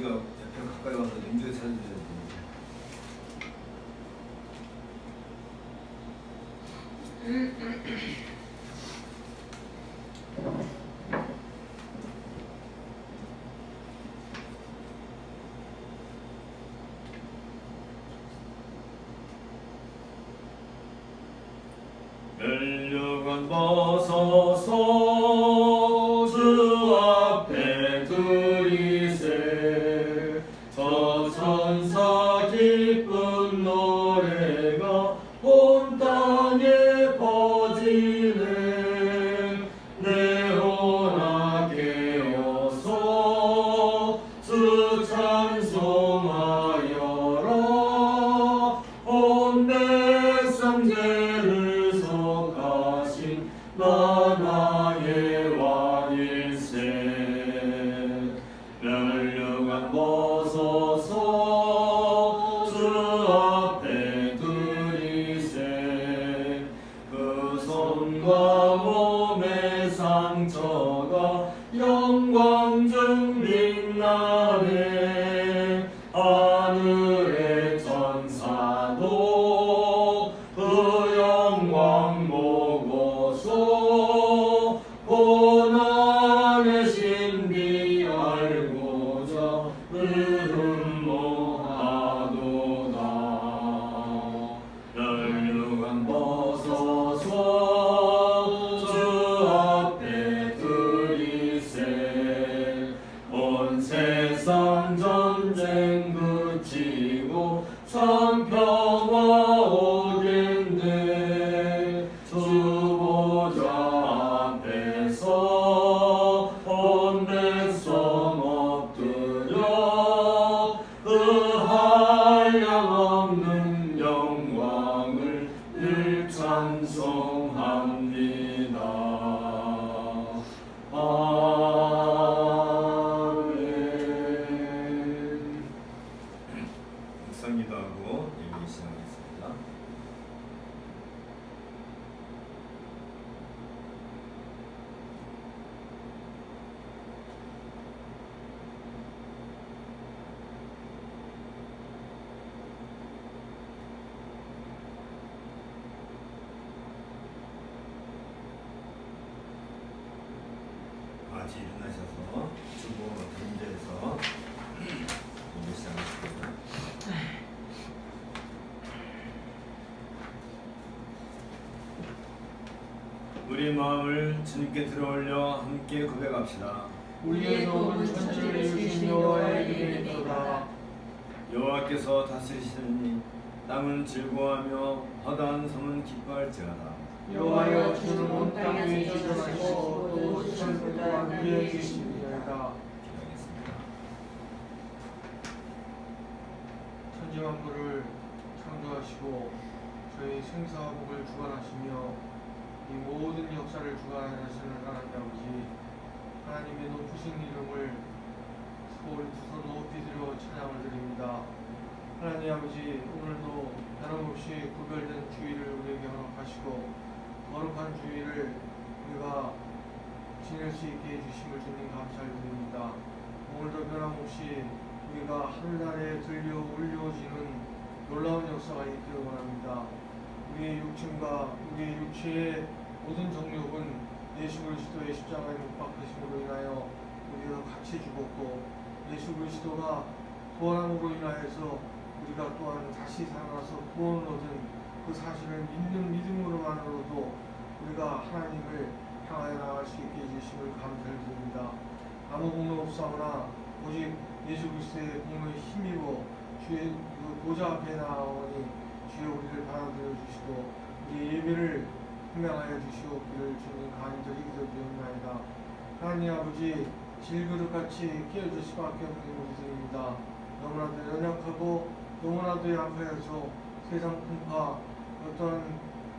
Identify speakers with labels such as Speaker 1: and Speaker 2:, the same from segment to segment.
Speaker 1: 우리가 옆에 가까이 와서 인도에 살려줘야 돼.
Speaker 2: 멸류관 벗어서 주 앞에 드리세. 저 천사 기쁜 노래가 온 땅에 퍼지네. 내 혼아 깨어서 주 찬송하여라. 온 백성 죄를 속하신 나라의 왕일세. 멸류관 벗어서 주 앞에 드리세. 그 손과 몸의 상처가 영광 중 빛나네. 하늘의 천사도 그 영광 보고서 고난의 신비 알고자 음모하도다. 멸류관 벗어서 주 앞에 드리세. 온 세상 전쟁 그치고 참 평화 오겠네. 주 보좌 앞에서 온 백성 엎드려 그 한량없는 영광을 늘 찬송합니다. 아멘.
Speaker 1: 묵상기도하고 예배 시작하겠습니다. 같이 일어나셔서 주보 그림자에서 예배 시작하겠습니다. 우리 마음을 주님께 들어올려 함께 고백합시다.
Speaker 3: 우리의 도움은 천지를 주신 여호와의 이름이로다.
Speaker 1: 여호와께서 다스리시니 땅은 즐거워하며 허다한 섬은 기뻐할지어다.
Speaker 3: 여호와여 주는 온 땅 위에 지존하시고 또 지천보다 위에 계십니다.
Speaker 1: 기도하겠습니다.
Speaker 3: 천지만물을 창조하시고 저희 생사복을 주관하시며 이 모든 역사를 주관하시는 하나님 아버지, 하나님의 높으신 이름을 소리 두 손 높이 들여 찬양을 드립니다. 하나님 아버지, 오늘도 변함없이 구별된 주일을 우리에게 허락하시고 거룩한 주일을 우리가 지낼 수 있게 해주심을 주님 감사를 드립니다. 오늘도 변함없이 우리가 하늘나라에 들려 올려지는 놀라운 역사가 있기를 원합니다. 우리의 육체가 우리의 육체의 모든 정욕은 예수 그리스도의 십자가에 못 박히심으로 인하여 우리가 같이 죽었고, 예수 그리스도가 부활함으로 인하여서 우리가 또한 다시 살아나서 구원을 얻은 그 사실을 믿는 믿음으로만으로도 우리가 하나님을 향하여 나아갈 수 있게 해주심을 감사를 드립니다. 아무 공로 없사오나 오직 예수 그리스도의 공로에 힘입어 주의 그 보좌 앞에 나아오니 주여 우리를 받아들여 주시고 우리 예배를 흥명하여 주시옵기를 주님 간절히 기도드립니다. 하나님 아버지, 질그릇같이 깨어질 수밖에 없는 우리들입니다. 너무나도 연약하고 너무나도 약하여서 세상 풍파 어떠한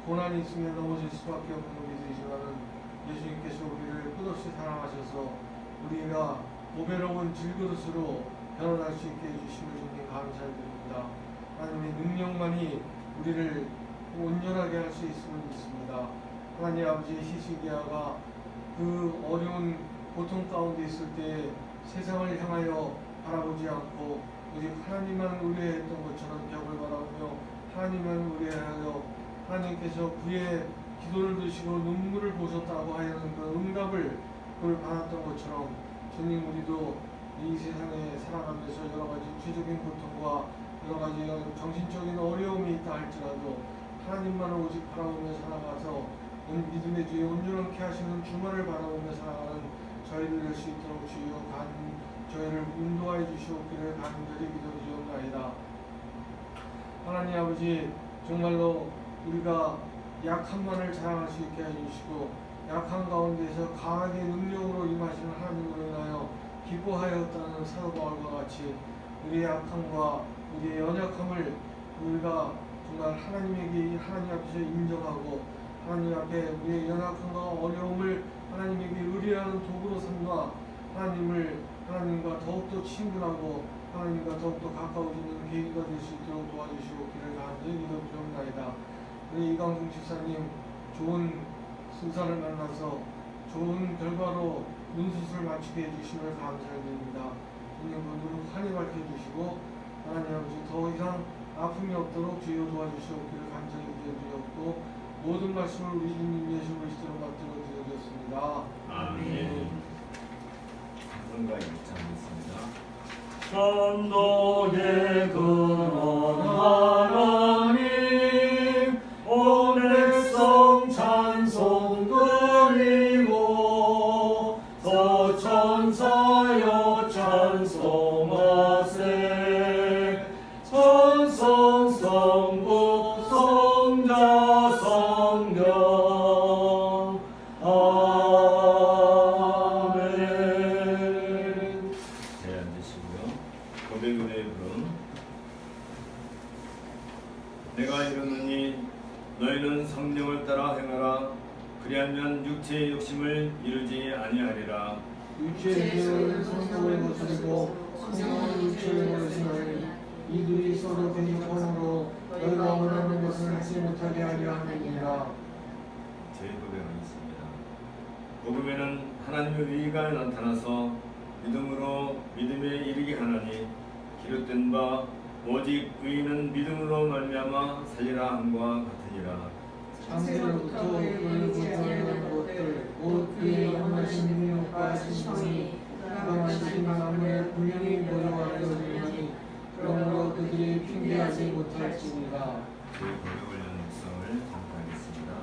Speaker 3: 고난이 있으면 넘어질 수밖에 없는 우리들이지만은 예수님께서 우리를 끝없이 사랑하셔서 우리가 보배로운 질그릇으로 변화할 수 있게 해주심을 주님 감사드립니다. 하나님의 능력만이 우리를 온전하게 할 수 있음을 믿습니다. 하나님 아버지, 히스기야가 그 어려운 고통 가운데 있을 때 세상을 향하여 바라보지 않고 오직 하나님만 의뢰했던 것처럼 벽을 바라보며 하나님만 의뢰하여 하나님께서 그의 기도를 드시고 눈물을 보셨다고 하여는 그 응답을 그걸 받았던 것처럼 주님 우리도 이 세상에 살아가면서 여러 가지 육체적인 고통과 여러 가지 정신적인 어려움이 있다 할지라도 하나님만을 오직 바라보며 살아가서 믿음의 주에 온전하게 하시는 주만을 바라보며 살아가는 저희들 될 수 있도록 주여 저희를 인도하여 주시옵기를 간절히 기도드리옵나이다. 하나님 아버지 정말로 우리가 약함만을 자랑할 수 있게 해주시고 약한 가운데서 강하게 능력으로 임하시는 하나님으로 인하여 기뻐하였다는 사도 바울과 같이 우리의 약함과 우리의 연약함을 우리가 정말 하나님에게 하나님 앞에서 인정하고 하나님 앞에 우리의 연약함과 어려움을 하나님에게 의뢰하는 도구로 삼아 하나님과 더욱더 친근하고 하나님과 더욱더 가까워지는 계기가 될 수 있도록 도와주시옵기를 간절히 기도드리옵나이다. 우리 이강중 집사님 좋은 승사를 만나서 좋은 결과로 눈수술을 마치게 해주심을 감사드립니다. 주님 눈으로 환히 밝혀주시고 하나님 아버지 더 이상 아픔이 없도록 주여 도와주시옵기를 간절히 기도드렸고 모든 말씀을 우리 주님 예수 그리스도로 받들어 드렸습니다.
Speaker 1: 아멘. 성가 2장 있습니다.
Speaker 2: 천도의 근원 하나님 온 백성 찬송 드리고 서천사여 찬송하세 천성 성부 성자 성령 아멘.
Speaker 1: 제 앉으시고요. 고백 노래 부름. 내가 이르노니 너희는 성령을 따라 행하라. 그리하면 육체의 욕심을 이루지 아니하리라.
Speaker 3: 육체의 죄는 성령을 거스르고 성령은 육체를 거스르나니 이들이 서로 대적함으로 너희가 원하는 것을 하지 못하게 하려 함이니라.
Speaker 1: 제 고백하겠습니다. 복음에는 하나님의 의가 나타나서 믿음으로 믿음에 이르게 하나니 기록된 바 오직 의인은 믿음으로 말미암아 살리라 함과 같으니라.
Speaker 3: 창세로부터 그를 구원하는 것들 곧 그의 영원하신 능력과 신성이 그가 만드신 만물에 분명히 모여하려니 그러므로 그들이 핑계하지 못할지니라.
Speaker 1: 제 고백 관련 묵상을 잠깐하겠습니다.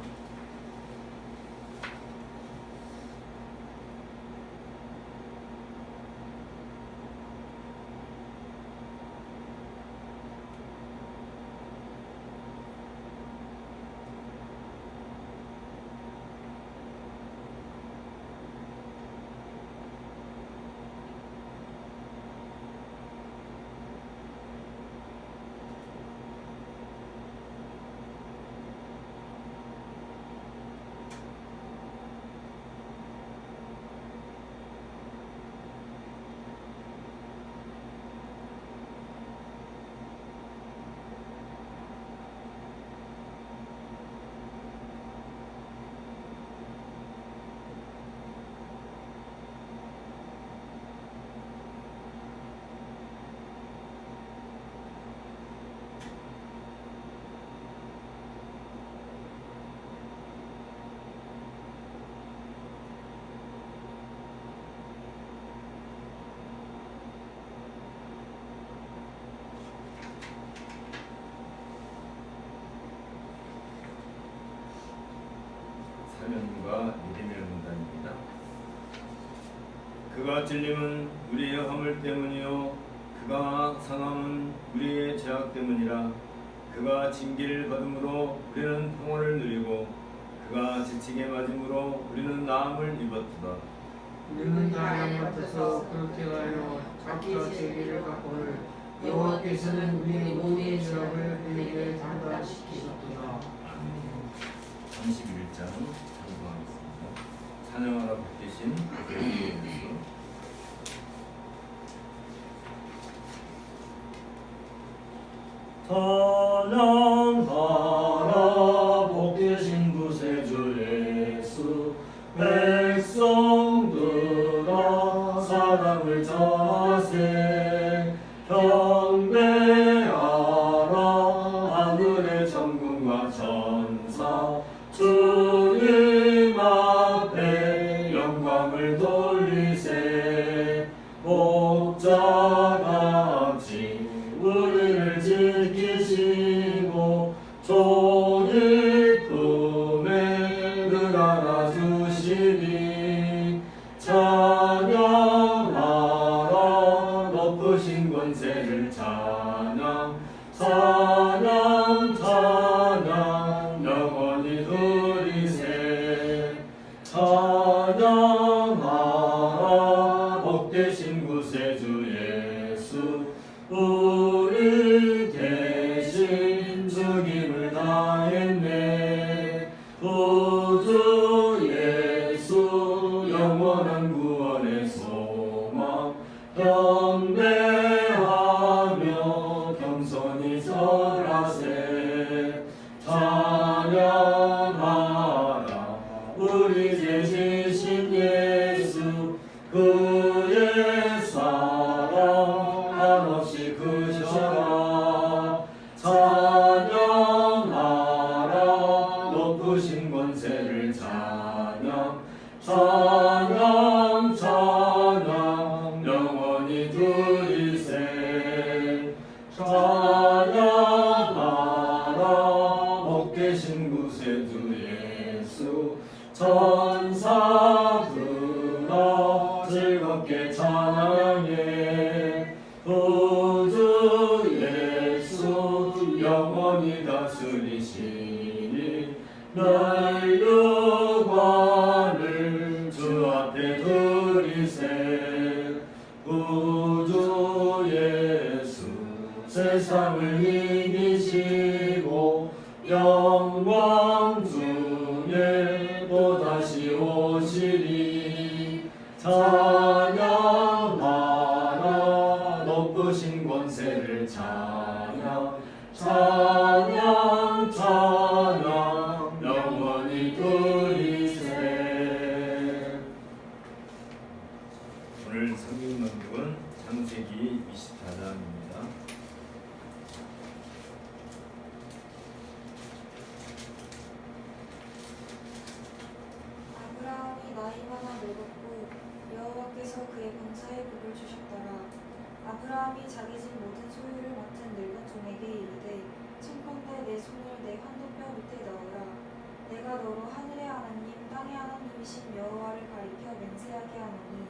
Speaker 1: 사면과 믿음의 문단입니다. 그가 찔림은 우리의 허물 때문이요 그가 상함은 우리의 죄악 때문이라. 그가 징계를 받음으로 우리는 평화를 누리고 그가 지치게 맞음으로 우리는 나음을 입었도다.
Speaker 3: 우리는 다 양같아서 그렇게 하여 각자 죄를 갖고를 여호와께서는 우리의 모든 죄악을 그에게 담당시키셨도다.
Speaker 1: 31장 찬송하겠습니다. 찬양하라 붙드신 그의 예수.
Speaker 2: 찬양하라 복되신 구세주 예수 백성들아 사랑을 전하세 되시니 찬양하라 높으신 권세를 찬양 찬양 찬양 영원히 누리세 찬양하라 복되신 구세주 예수 우리 대신 죽임을 당했네 구주 예수 영원한 구원의 소망 경배하며 겸손히 절하세 찬양하라 우리 제 지신 예수 그의 사랑 한없이 크셔라 찬양하라 높으신 권세를 찬양 찬양 찬양 영원히 드리세 찬양하라 복되신 구세주 예수 천사들아 즐겁게 찬양해 구주 예수 영원히 다스리시니 멸류관을 주 앞에 드리세 구주 예수 세상을 이기시고 영광 중에 또다시 오시리 찬양하라 높으신 권세를 찬양 찬양 찬양 영원히 드리세
Speaker 1: 오늘 성경 낭독은 창세기 24장입니다.
Speaker 4: 아브라함이 나이가 늙었고 여호와께서 그의 번차에 복을 주셨더라. 아브라함이 자기 집 모든 소유를 맡은 늙은 종에게 이르되 청컨대 내 손을 내 환도뼈 밑에 넣으라. 내가 너로 하늘의 하나님 땅의 하나님이신 여호와를 가리켜 맹세하게 하노니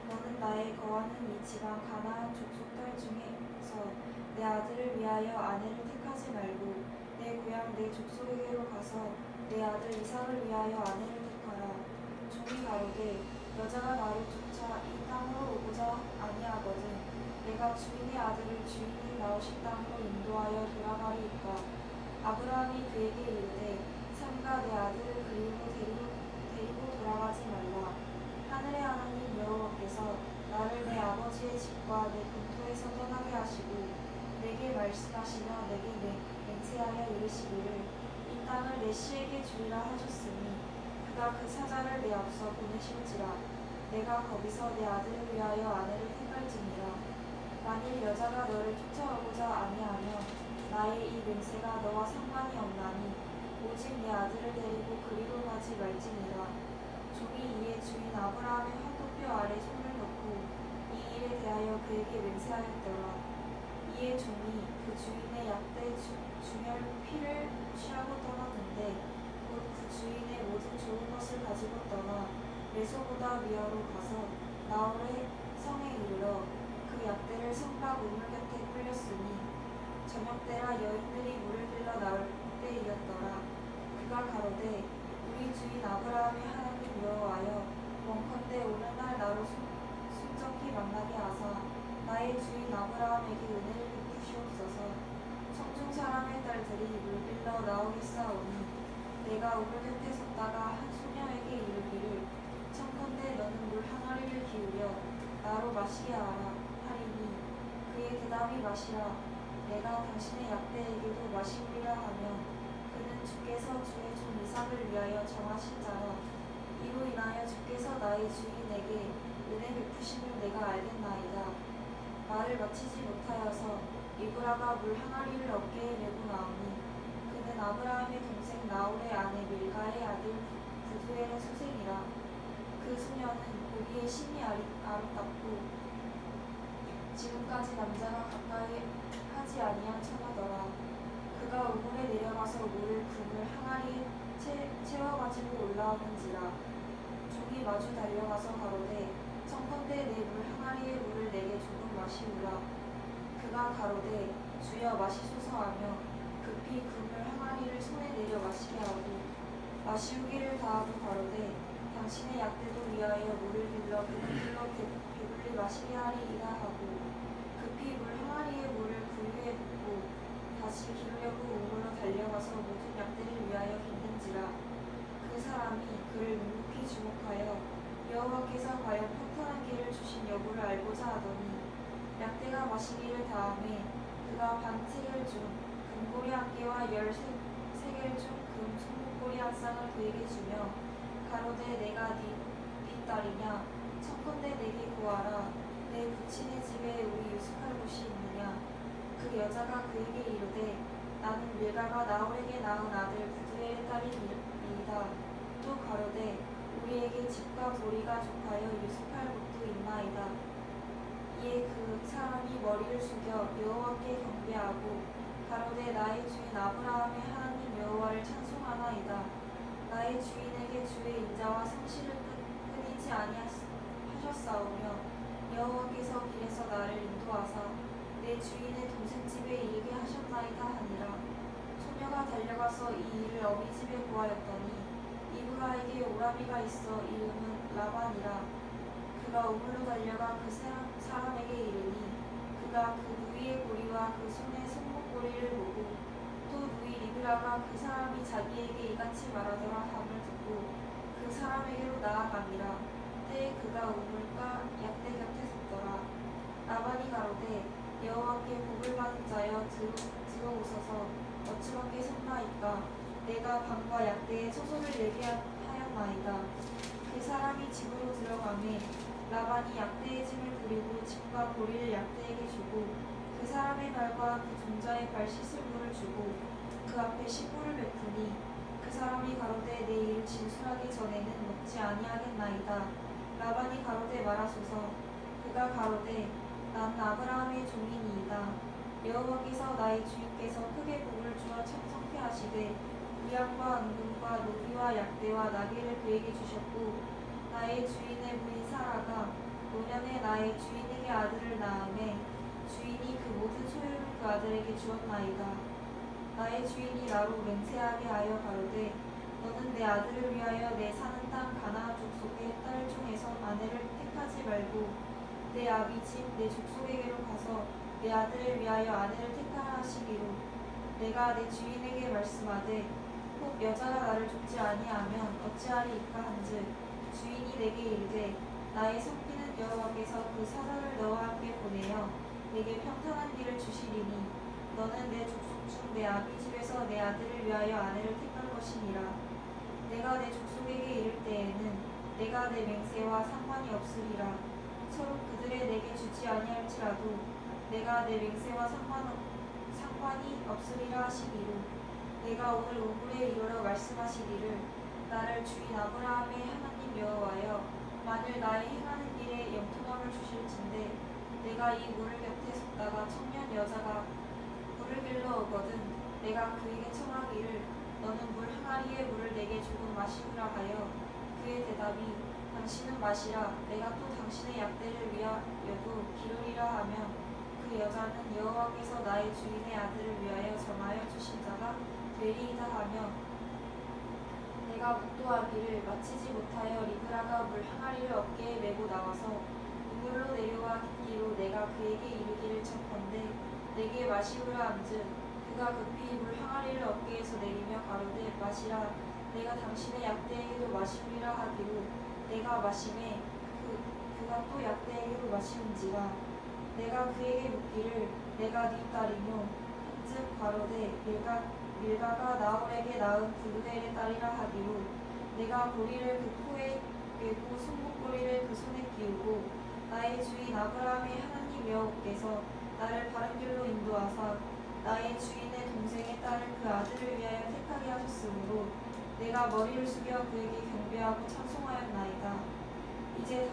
Speaker 4: 너는 나의 거하는 이 지방 가나안 족속들 중에서 내 아들을 위하여 아내를 택하지 말고 내 고향 내 족속에게로 가서 내 아들 이삭을 위하여 아내를 택하라. 종이 가로되 여자가 나를 쫓아 이 땅으로 오고자 아니하거든 내가 주인의 아들을 주인이 나오신 땅으로 인도하여 돌아가리이까. 아브라함이 그에게 이르되 삼가 내 아들을 그리로 데리고 돌아가지 말라. 하늘의 하나님 여호와께서 나를 내 아버지의 집과 내 본토에서 떠나게 하시고 내게 말씀하시며 내게 맹세하여 이르시기를 이 땅을 내 씨에게 주리라 하셨으니 그가 그 사자를 내 앞서 보내실지라. 내가 거기서 내 아들을 위하여 아내를 택할지니라. 만일 여자가 너를 쫓아오고자 아니하면 나의 이 맹세가 너와 상관이 없나니 오직 내 아들을 데리고 그리로 가지 말지니라. 종이 이에 주인 아브라함의 환도뼈 아래 손을 넣고 이 일에 대하여 그에게 맹세하였더라. 이에 종이 그 주인의 약대 중열 피를 취하고 떠났는데 곧 그 주인의 모든 좋은 것을 가지고 떠나 메소보다 미아로 가서 나홀의 성에 이르러 그 약대를 성곽 우물 곁에 끌렸으니 저녁때라 여인들이 물을 빌러 나올 때이었더라. 그가 가로되 우리 주인 아브라함의 하나님 여호와여 원컨대 오늘날 나로 순적히 만나게 하사 나의 주인 아브라함에게 은혜를 베푸시옵소서. 성중 사람의 딸들이 물 빌러 나오겠사오니 내가 우물 곁에 섰다가 한 소녀에게 이르기를 청컨대 너는 물 항아리를 기울여 나로 마시게 하라 하리니 그의 대답이 마시라. 내가 당신의 약대에게도 마시리라 하며 그는 주께서 주의 종 이삭을 위하여 정하신 자라. 이로 인하여 주께서 나의 주인에게 은혜 베푸심을 내가 알겠나이다. 말을 마치지 못하여서 이브라가 물 항아리를 어깨에 메고 나오니 그는 아브라함의 동생 나홀의 아내 밀가의 아들 부두엘의 소생이라. 그 소녀는 보기에 심히 아름답고 지금까지 남자가 가까이 하지 아니한 처녀더라. 그가 우물에 내려가서 물을 그물 항아리에 채워가지고 올라오는지라. 마주 달려가서 가로되 청컨대 내 물 항아리의 물을 내게 조금 마시우라. 그가 가로되 주여 마시소서 하며 급히 그 물 항아리를 손에 내려 마시게 하고 마시우기를 다하고 가로되 당신의 약대도 위하여 물을 길러 그들로 배불리 마시게 하리이다 하고 급히 물 항아리의 물을 구유에 붓고 다시 기르려고 우물로 달려가서 모든 약대를 위하여 깃는지라. 그 사람이 그를 묵묵히 주목하여 여호와께서 과연 평탄한 길을 주신 여부를 알고자 하더니 약대가 마시기를 다하매 그가 반 세겔 중 금고리 한 개와 13세겔 중 금 손목고리 한 쌍을 그에게 주며 가로되 내가 네 딸이냐 청컨대 내게 구하라. 내 부친의 집에 우리 유숙할 곳이 있느냐. 그 여자가 그에게 이르되 나는 밀가가 나홀에게 낳은 아들 부두엘의 딸이니이다. 또 가로되 우리에게 집과 보리가 족하여 유숙할 곳도 있나이다. 이에 그 사람이 머리를 숙여 여호와께 경배하고 가로되 나의 주인 아브라함의 하나님 여호와를 찬송하나이다. 나의 주인에게 주의 인자와 성실을 끊이지 아니하셨사오며 여호와께서 길에서 나를 인도하사 내 주인의 동생 집에 이르게 하셨나이다 하니라. 소녀가 달려가서 이 일을 어미 집에 고하였더니 이브가에게 오라비가 있어 이름은 라반이라. 그가 우물로 달려가 그 사람에게 이르니 그가 그 누이의 고리와 그 손의 손목고리를 보고 또 누이 리브라가 그 사람이 자기에게 이같이 말하더라 함을 듣고 그 사람에게로 나아가니라. 때에 그가 우물가 약대 곁에 섰더라. 라반이 가로되 여호와께 복을 받은 자여 들어오소서. 어찌밖에 섰나이까. 내가 방과 약대에 초소를 내게 하였나이다. 그 사람이 집으로 들어가매 라반이 약대의 짐을 부리고 집과 보리를 약대에게 주고 그 사람의 발과 그 종자의 발 씻을 물을 주고 그 앞에 식구를 베푸니 그 사람이 가로되 내 일을 진술하기 전에는 먹지 아니하겠나이다. 라반이 가로되 말하소서. 그가 가로되 난 아브라함의 종이니이다. 여호와께서 나의 주인께서 크게 복을 주어 참석케 하시되 우양과 은금과 노비와 약대와 나귀를 그에게 주셨고 나의 주인의 부인 사라가 노년에 나의 주인에게 아들을 낳음에 주인이 그 모든 소유를 그 아들에게 주었나이다. 나의 주인이 나로 맹세하게 하여 가로되 너는 내 아들을 위하여 내 사는 땅 가나안 족속의 딸 중에서 아내를 택하지 말고 내 아비 집 내 족속에게로 가서 내 아들을 위하여 아내를 택하라 하시기로 내가 내 주인에게 말씀하되 혹 여자가 나를 족지 아니하면 어찌하리이까 한즉 주인이 내게 이르되 나의 성비는 여호와께서 그 사자를 너와 함께 보내어 내게 평탄한 길을 주시리니 너는 내 족속 중 내 아비 집에서 내 아들을 위하여 아내를 택할 것이니라. 내가 내 족속에게 이를 때에는 내가 내 맹세와 상관이 없으리라. 서로 그들의 내게 주지 아니할지라도 내가 내 맹세와 상관이 없으리라 하시기로 내가 오늘 우물에 이르러 말씀하시기를 나를 주인 아브라함의 하나님 여호와여 만일 나의 행하는 길에 영통함을 주실진데 내가 이 물 곁에 섰다가 청년 여자가 물을 길러 오거든 내가 그에게 청하기를 너는 물 항아리의 물을 내게 조금 마시우라 하여 그의 대답이 당신은 마시라 내가 또 당신의 약대를 위하여도 기르리라 하면 그 여자는 여호와께서 나의 주인의 아들을 위하여 정하여 주신 자가 되리이다 하며 내가 묵도하기를 마치지 못하여 리브라가 물 항아리를 어깨에 메고 나와서 우물로 내려와 깃기로 내가 그에게 이르기를 청컨대 내게 마시우라 한즉 그가 급히 물 항아리를 어깨에서 내리며 가로되 마시라 내가 당신의 약대에게도 마시우리라 하기로 내가 마시매 그가 또 약대에게로 마시운지라. 내가 그에게 묻기를 내가 네 딸이뇨 한즉 가로되 밀가가 나홀에게 낳은 부두엘의 딸이라 하기로 내가 고리를 그 코에 메고 손목고리를 그 손에 끼우고 나의 주인 아브라함의 하나님 여호와께서 나를 바른 길로 인도하사 나의 주인의 동생의 딸을 그 아들을 위하여 택하게 하셨으므로 내가 머리를 숙여 그에게 경배하고 찬송하였나이다. 이제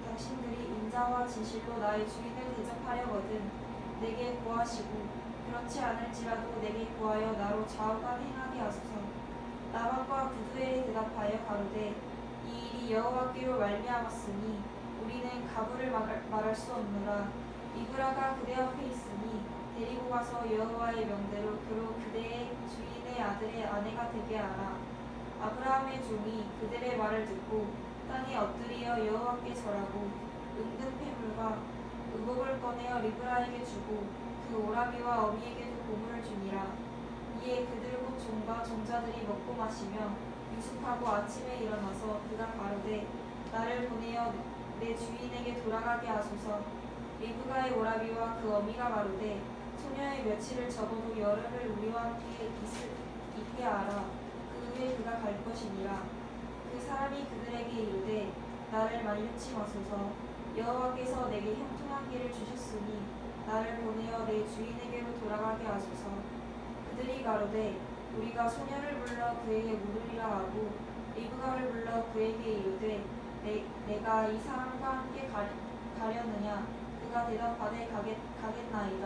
Speaker 4: 당신들이 인자와 진실로 나의 주인을 대접하려거든 내게 구하시고 그렇지 않을지라도 내게 구하여 나로 좌우간 행하게 하소서. 라반과 부두엘이 대답하여 가로되 이 일이 이들이 여호와께로 말미암았으니 우리는 가부를 말할 수 없노라. 리브라가 그대 앞에 있으니 데리고 가서 여호와의 명대로 그로 그대의 주인의 아들의 아내가 되게 하라. 아브라함의 종이 그들의 말을 듣고 땅에 엎드리어 여호와께 절하고 은근 패물과 의복을 꺼내어 리브라에게 주고 그 오라비와 어미에게도 보물을 주니라. 이에 그들 곧 종과 종자들이 먹고 마시며 유숙하고 아침에 일어나서 그가 가로되 나를 보내어 내 주인에게 돌아가게 하소서. 리브가의 오라비와 그 어미가 가로되 소녀의 며칠을 적어도 열흘을 우리와 함께 있게 하라. 그 후에 그가 갈 것이니라. 그 사람이 그들에게 이르되 나를 만류치 마소서. 여호와께서 내게 형통한 길을 주셨으니 나를 보내어 내 주인에게로 돌아가게 하소서. 그들이 가로되 우리가 소녀를 불러 그에게 물으리라 하고 리브가를 불러 그에게 이르되 내가 이 사람과 함께 가려느냐. 그가 대답하되 가겠나이다.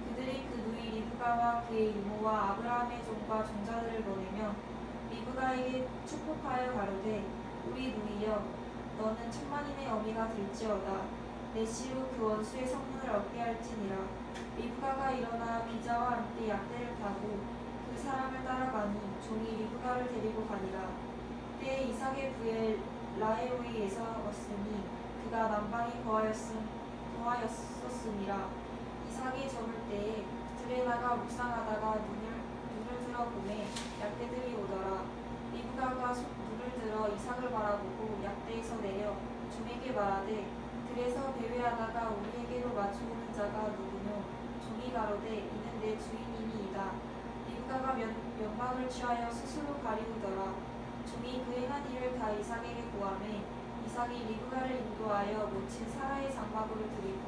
Speaker 4: 그들이 그 누이 리브가와 그의 이모와 아브라함의 종과 종자들을 보내며 리브가에게 축복하여 가로되 우리 누이여 너는 천만인의 어미가 될지어다. 내 씨로 그 원수의 성문을 얻게 할지니라. 리브가가 일어나 비자와 함께 약대를 타고 그 사람을 따라가니 종이 리브가를 데리고 가니라. 때에 이삭의 부엘 라헤로이에서 왔으니 그가 남방에 거하였었으니라. 이삭이 저물 때에 들에 나가 묵상하다가 눈을 들어 보매 약대들이 오더라. 리브가가 눈을 들어 이삭을 바라보고 약대에서 내려 종에게 말하되 들에서 배회하다가 우리에게로 마주오는 자가 누구뇨. 종이 가로되 이는 내 주인이니이다. 리브가가 면박을 취하여 스스로 가리우더라. 종이 그 행한 일을 다 이삭에게 고하매 이삭이 리브가를 인도하여 모친 사라의 장막으로 드리고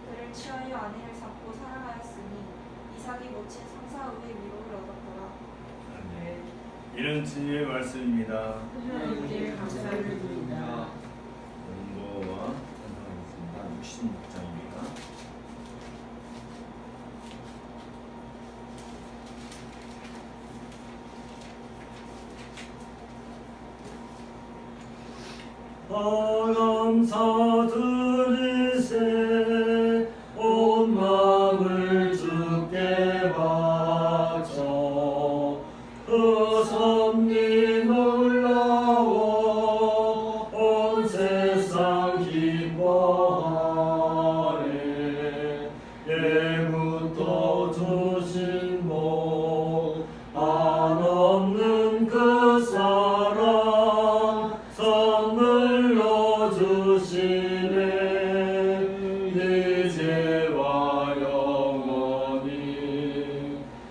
Speaker 4: 그를 취하여 아내를 잡고 사랑하였으니 이삭이 모친 상사 후에 위로를 얻었더라.
Speaker 1: 아멘. 이는 주님의 말씀입니다.
Speaker 2: 하나님께 감사를 드립니다.
Speaker 1: 원고와 찬송하겠습니다. 66장입니다.
Speaker 2: 감사드리세 온 마음을 주께 바쳐 그 섭리 놀라워 온 세상 기뻐하네. 예부터 주신 복 한없는 그 사랑 선물로 주시네. 이제와 영원히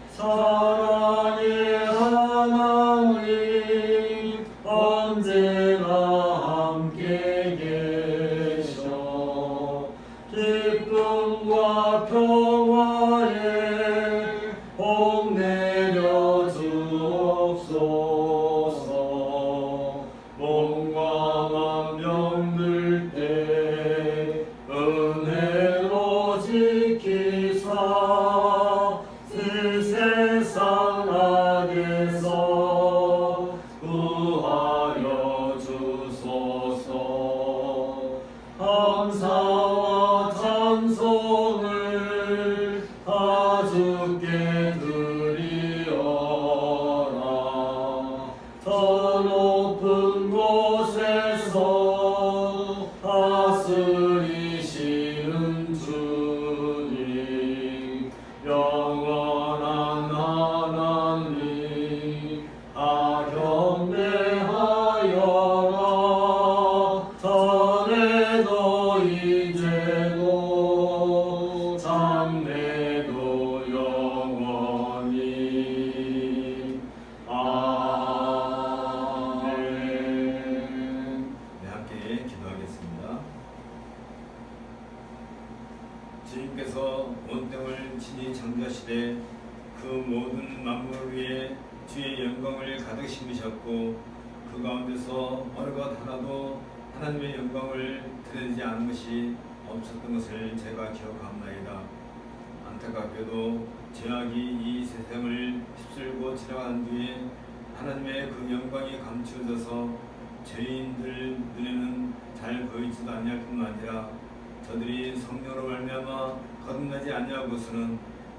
Speaker 2: 사랑의 하나님 언제나 함께 계셔. 기쁨과 평화에 복 내려 주옵소서. 몸과 맘 병들 때 은혜로 지키사 이 세상 악에서 구하여 주소서. 감사와 찬송을 다 주께 드리어라. 저 높은 곳에서 다스리시는 주님 영원한 하나님 다 경배하여라. 전에도 이제도 장래도 영원히 아멘.
Speaker 1: 네, 함께 기도하겠습니다. 주님께서 온 땅을 친히 창조하시되 그 모든 만물 위에 주의 영광을 가득 심으셨고 그 가운데서 어느 것 하나도 하나님의 영광을 드러내지 않은 것이 없었던 것을 제가 기억합나이다. 안타깝게도 죄악이 이 세상을 휩쓸고 지나간 뒤에 하나님의 그 영광이 감추어져서 죄인들 잘 보이지도 아니할 뿐만 아니라 저들이 성령으로 말미암아 거듭나지 아니하고서는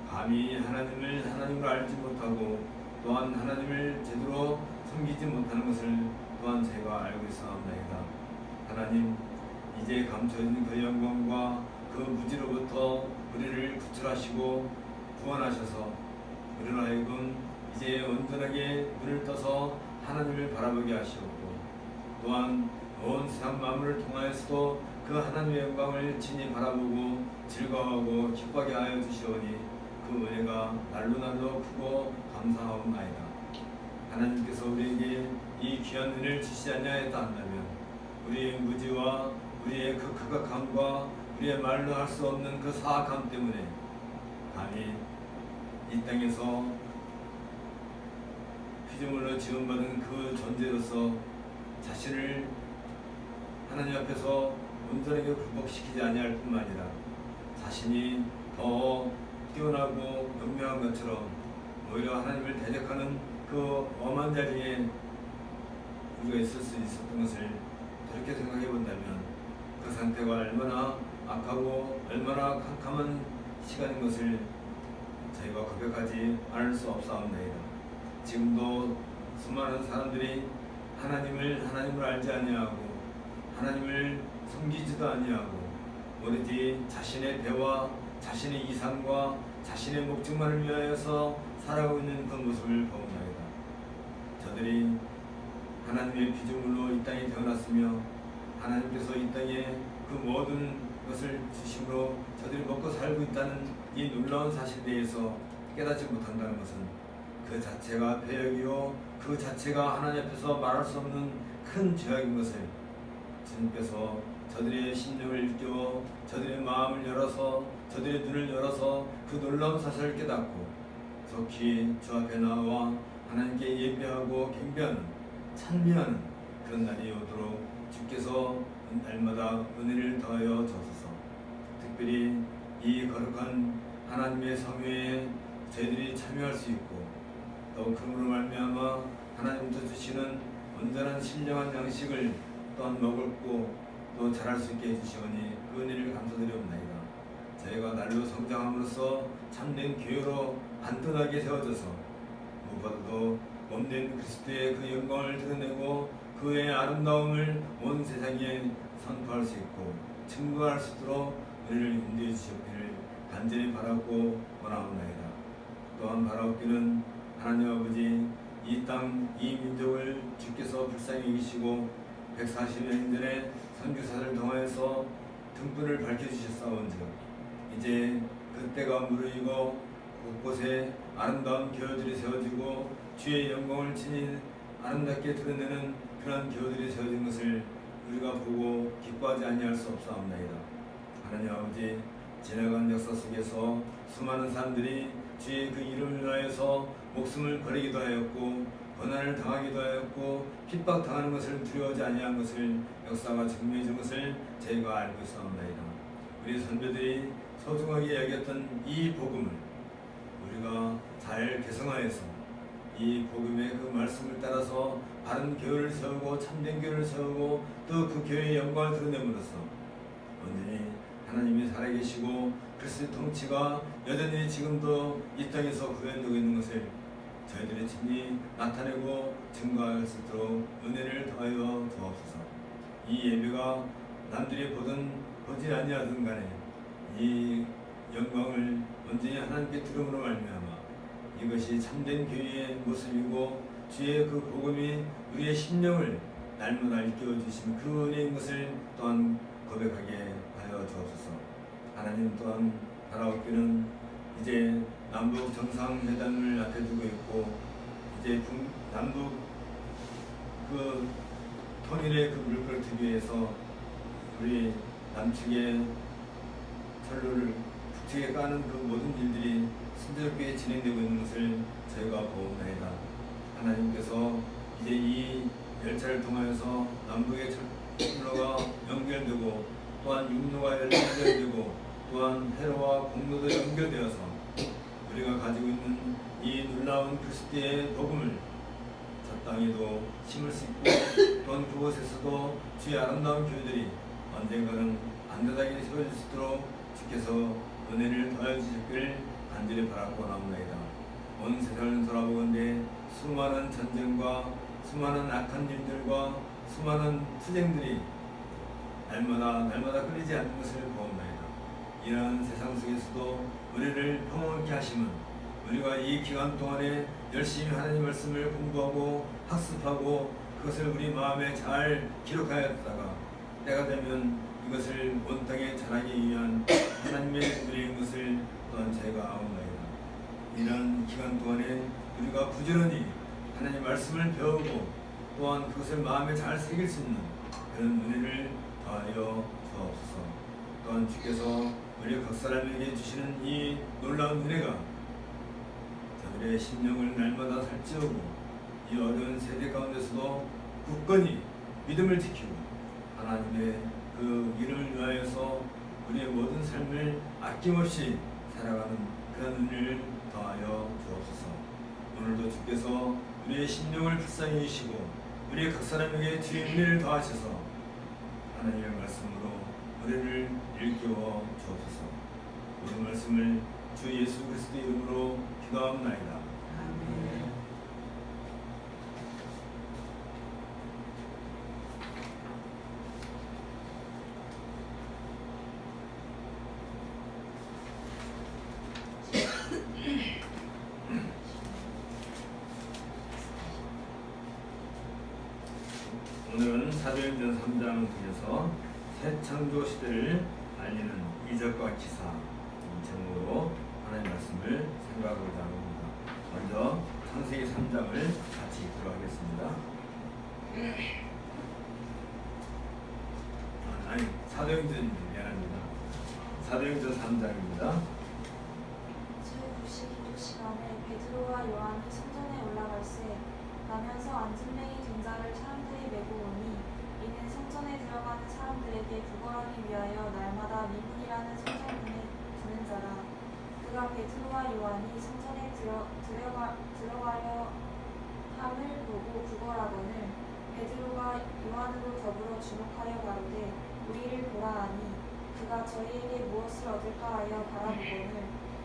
Speaker 1: 감히 하나님을 하나님으로 알지 못하고 또한 하나님을 제대로 섬기지 못하는 것을 또한 제가 알고 있사옵나이다. 하나님, 이제 감춰진 그 영광과 그 무지로부터 우리를 구출하시고 구원하셔서 우리로 하여금 이제 온전하게 눈을 떠서 하나님을 바라보게 하시옵고 또한 온 세상 만물을 통하여서도 그 하나님의 영광을 친히 바라보고 즐거워하고 기뻐하게 하여 주시오니 그 은혜가 날로 날로 크고 감사하옵나이다. 하나님께서 우리에게 이 귀한 은혜를 주시지 아니하였다 한다면 우리의 무지와 우리의 그 극악함과 우리의 말로 할 수 없는 그 사악함 때문에 감히 이 땅에서 피조물로 지원받은 그 존재로서 자신을 하나님 앞에서 온전하게 굴복시키지 아니할 뿐만 아니라 자신이 더 뛰어나고 명명한 것처럼 오히려 하나님을 대적하는 그 엄한 자리에 우리가 있을 수 있었던 것을 그렇게 생각해 본다면 그 상태가 얼마나 악하고 얼마나 캄캄한 시간인 것을 저희가 고백하지 않을 수 없사옵나이다. 지금도 수많은 사람들이 하나님을 알지 아니하고 하나님을 섬기지도 아니하고 오로지 자신의 배와 자신의 이상과 자신의 목적만을 위하여서 살아가고 있는 그 모습을 보옵나이다. 저들이 하나님의 피조물로 이 땅에 태어났으며 하나님께서 이 땅에 그 모든 것을 주심으로 저들이 먹고 살고 있다는 이 놀라운 사실에 대해서 깨닫지 못한다는 것은 그 자체가 배역이요 그 자체가 하나님 앞에서 말할 수 없는 큰 죄악인 것을 주님께서 저들의 심령을 일깨워 저들의 마음을 열어서 저들의 눈을 열어서 그 놀라운 사실을 깨닫고 속히 주 앞에 나와 하나님께 예배하고 경배하는 찬미하는 그런 날이 오도록 주께서 날마다 은혜를 더하여 주옵소서. 특별히 이 거룩한 하나님의 성회에 저희들이 참여할 수 있고 또 그러므로 말미암아 하나님께서 주시는 온전한 신령한 양식을 또한 먹고 또 잘할 수 있게 해주시오니 그 은혜를 감사드리옵나이다. 저희가 날로 성장함으로써 참된 교회로 안전하게 세워져서 무엇보다도 몸된 그리스도의 그 영광을 드러내고 그의 아름다움을 온 세상에 선포할 수 있고 증거할 수 있도록 우리를 인도해 주시기를 간절히 바라고 원하옵나이다. 또한 바라옵기는 하나님 아버지 이 땅 이 민족을 주께서 불쌍히 여기시고 140년 전에 선교사를 통하여서 등불을 밝혀주셨사온즉 이제 그때가 무르익어 곳곳에 아름다운 교회들이 세워지고 주의 영광을 친히 아름답게 드러내는 그런 교회들이 세워진 것을 우리가 보고 기뻐하지 아니할 수 없사옵나이다. 하나님 아버지 지나간 역사 속에서 수많은 사람들이 주의 그 이름을 위하여서 목숨을 버리기도 하였고 고난을 당하기도 하였고 핍박당하는 것을 두려워하지 아니한 것을 역사가 증명해 준 것을 저희가 알고 있사옵나이다. 우리 선배들이 소중하게 여겼던 이 복음을 우리가 잘 개성하여서 이 복음의 그 말씀을 따라서 바른 교회를 세우고 참된 교회를 세우고 또 그 교회의 영광을 드러냄으로써 온전히 하나님이 살아계시고 그리스도의 통치가 여전히 지금도 이 땅에서 구현되고 있는 것을 저희들이 친히 나타내고 증거할 수 있도록 은혜를 더하여 주옵소서. 이 예배가 남들이 보지 아니하든 간에 이 영광을 온전히 하나님께 들음으로 말미암아 이것이 참된 교회의 모습이고 주의 그 복음이 우리의 심령을 날마다 일깨워 주신 그 은혜인 것을 또한 고백하게 하여 주옵소서. 하나님 또한 바라옵기는 이제 남북 정상회담을 앞에 두고 있고 이제 남북 그 통일의 그 물꼬를 트기 위해서 우리 남측의 철로를 북측에 까는 그 모든 일들이 순조롭게 진행되고 있는 것을 저희가 보옵나이다. 하나님께서 이제 이 열차를 통하여서 남북의 철로가 연결되고 또한 육로가 연결되고 또한 해로와 공로도 연결되어서 우리가 가지고 있는 이 놀라운 그리스도의 복음을 저 땅에도 심을 수 있고 또한 그곳에서도 주의 아름다운 교회들이 언젠가는 안전하게 세워질 수 있도록 주께서 은혜를 더하여 주시길 간절히 바라고 나옵나이다. 온 세상을 돌아보건대 수많은 전쟁과 수많은 악한 일들과 수많은 투쟁들이 날마다 끊이지 않는 것을 보옵나이다. 이러한 세상 속에서도 우리를 평온케 하심은 우리가 이 기간 동안에 열심히 하나님 말씀을 공부하고 학습하고 그것을 우리 마음에 잘 기록하였다가 때가 되면 이것을 온 땅에 전하기 위한 하나님의 은혜인 것을 또한 저희가 아옵나이다. 이러한 기간 동안에 우리가 부지런히 하나님 말씀을 배우고 또한 그것을 마음에 잘 새길 수 있는 그런 은혜를 더하여 주옵소서. 또한 주께서 우리 각 사람에게 주시는 이 놀라운 은혜가 저들의 심령을 날마다 살찌우고 이 어려운 세대 가운데서도 굳건히 믿음을 지키고 하나님의 그 이름을 위하여서 우리의 모든 삶을 아낌없이 살아가는 그런 은혜를 더하여 주옵소서. 오늘도 주께서 우리의 심령을 불쌍히 여기시고 우리의 각 사람에게 주의 은혜를 더하셔서 하나님의 말씀으로 우리를 일깨워 주옵소서. 모든 말씀을 주 예수 그리스도의 이름으로 기도하옵나이다.
Speaker 2: 아멘.
Speaker 1: 오늘은 사도행전 3장을 통해서 새 창조 시대를 알리는 이적과 기사 이 제목으로 하나님의 말씀을 생각하고자 합니다. 먼저 창세기 3장을 같이 읽도록 하겠습니다. 미안합니다. 사도행전 3장입니다.
Speaker 4: 제9시 기도 시간에 베드로와 요한이 성전에 올라갈새 나면서 안진뱅이 된 자를 사람들이 메고 오니 이는 성전에 들어가는 사람들에게 구걸하기 위하여 날마다 미문이라는 성전문에 두는 자라. 그가 베드로와 요한이 성전에 들어가려 함을 보고 구걸하거늘 베드로가 요한으로 더불어 주목하여 가로되 우리를 보라 하니 그가 저희에게 무엇을 얻을까 하여 바라보거늘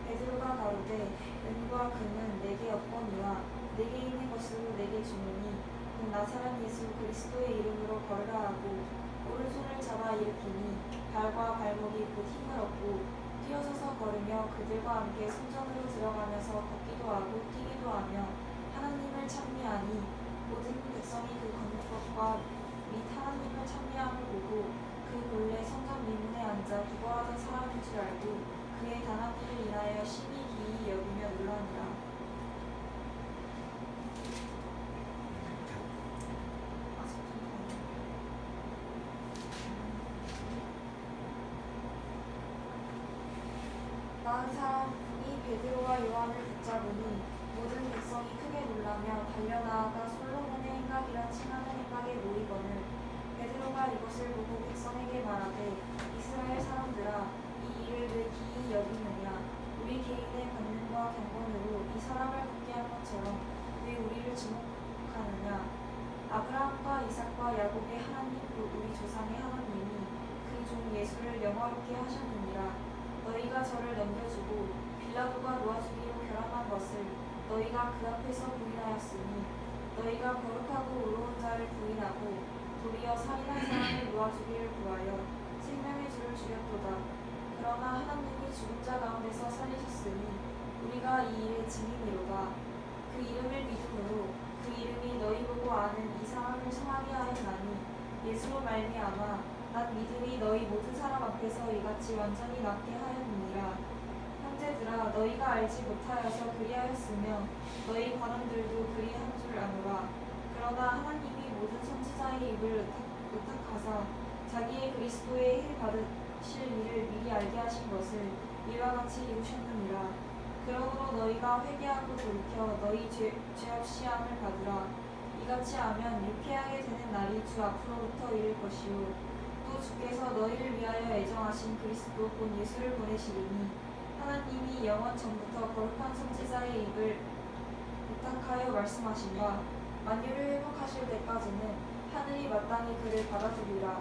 Speaker 4: 베드로가 가로되 은과 금은 내게 없거니와 내게 있는 것으로 내게 주노니 곧 나사렛 예수 그리스도의 이름으로 걸으라 하고 오른손을 잡아 일으키니 발과 발목이 곧 힘을 얻고 뛰어서서 걸으며 그들과 함께 성전으로 들어가면서 걷기도 하고 뛰기도 하며 하나님을 찬미하니 모든 백성이 그 걷는 것과 및 하나님을 찬미함을 보고 그 본래 성전 미문에 앉아 구걸하던 사람인 줄 알고 그의 당한 일을 인하여 심히 기이 여기며 놀라니라. 나은 사람이 베드로와 요한을 붙잡으니 모든 백성이 크게 놀라며 달려나아가 솔로몬의 행각이라 칭하는 행각에 모이거늘 베드로가 이것을 보고 백성에게 말하되 이스라엘 사람들아 이 일을 왜 기이 여기느냐 우리 개인의 권능과 경건으로 이 사람을 걷게 한 것처럼 왜 우리를 주목하느냐 아브라함과 이삭과 야곱의 하나님 곧 우리 조상의 하나님이 그 종 예수를 영화롭게 하셨느니라. 너희가 저를 넘겨주고 빌라도가 놓아주기로 결함한 것을 너희가 그 앞에서 부인하였으니 너희가 거룩하고 의로운 자를 부인하고 도리어 살인한 사람을 놓아주기를 구하여 생명의 주를 죽였도다. 그러나 하나님이 죽은 자 가운데서 살리셨으니 우리가 이 일의 증인이로다. 그 이름을 믿음으로 그 이름이 너희 보고 아는 이 사람을 성하게 하였나니 예수로 말미암아 난 믿음이 너희 모든 사람 앞에서 이같이 완전히 낫게 하였느니라. 형제들아 너희가 알지 못하여서 그리하였으며 너희 관원들도 그리한 줄 아노라. 그러나 하나님이 모든 선지자의 입을 의탁하사 자기의 그리스도의 해 받으실 일을 미리 알게 하신 것을 이와 같이 이루셨느니라. 그러므로 너희가 회개하고 돌이켜 너희 죄 없이 함을 받으라. 이같이 하면 유쾌하게 되는 날이 주 앞으로부터 이를 것이요 또 주께서 너희를 위하여 애정하신 그리스도 곧 예수를 보내시리니 하나님이 영원 전부터 거룩한 선지자의 입을 부탁하여 말씀하신 바 만유를 회복하실 때까지는 하늘이 마땅히 그를 받아들이라.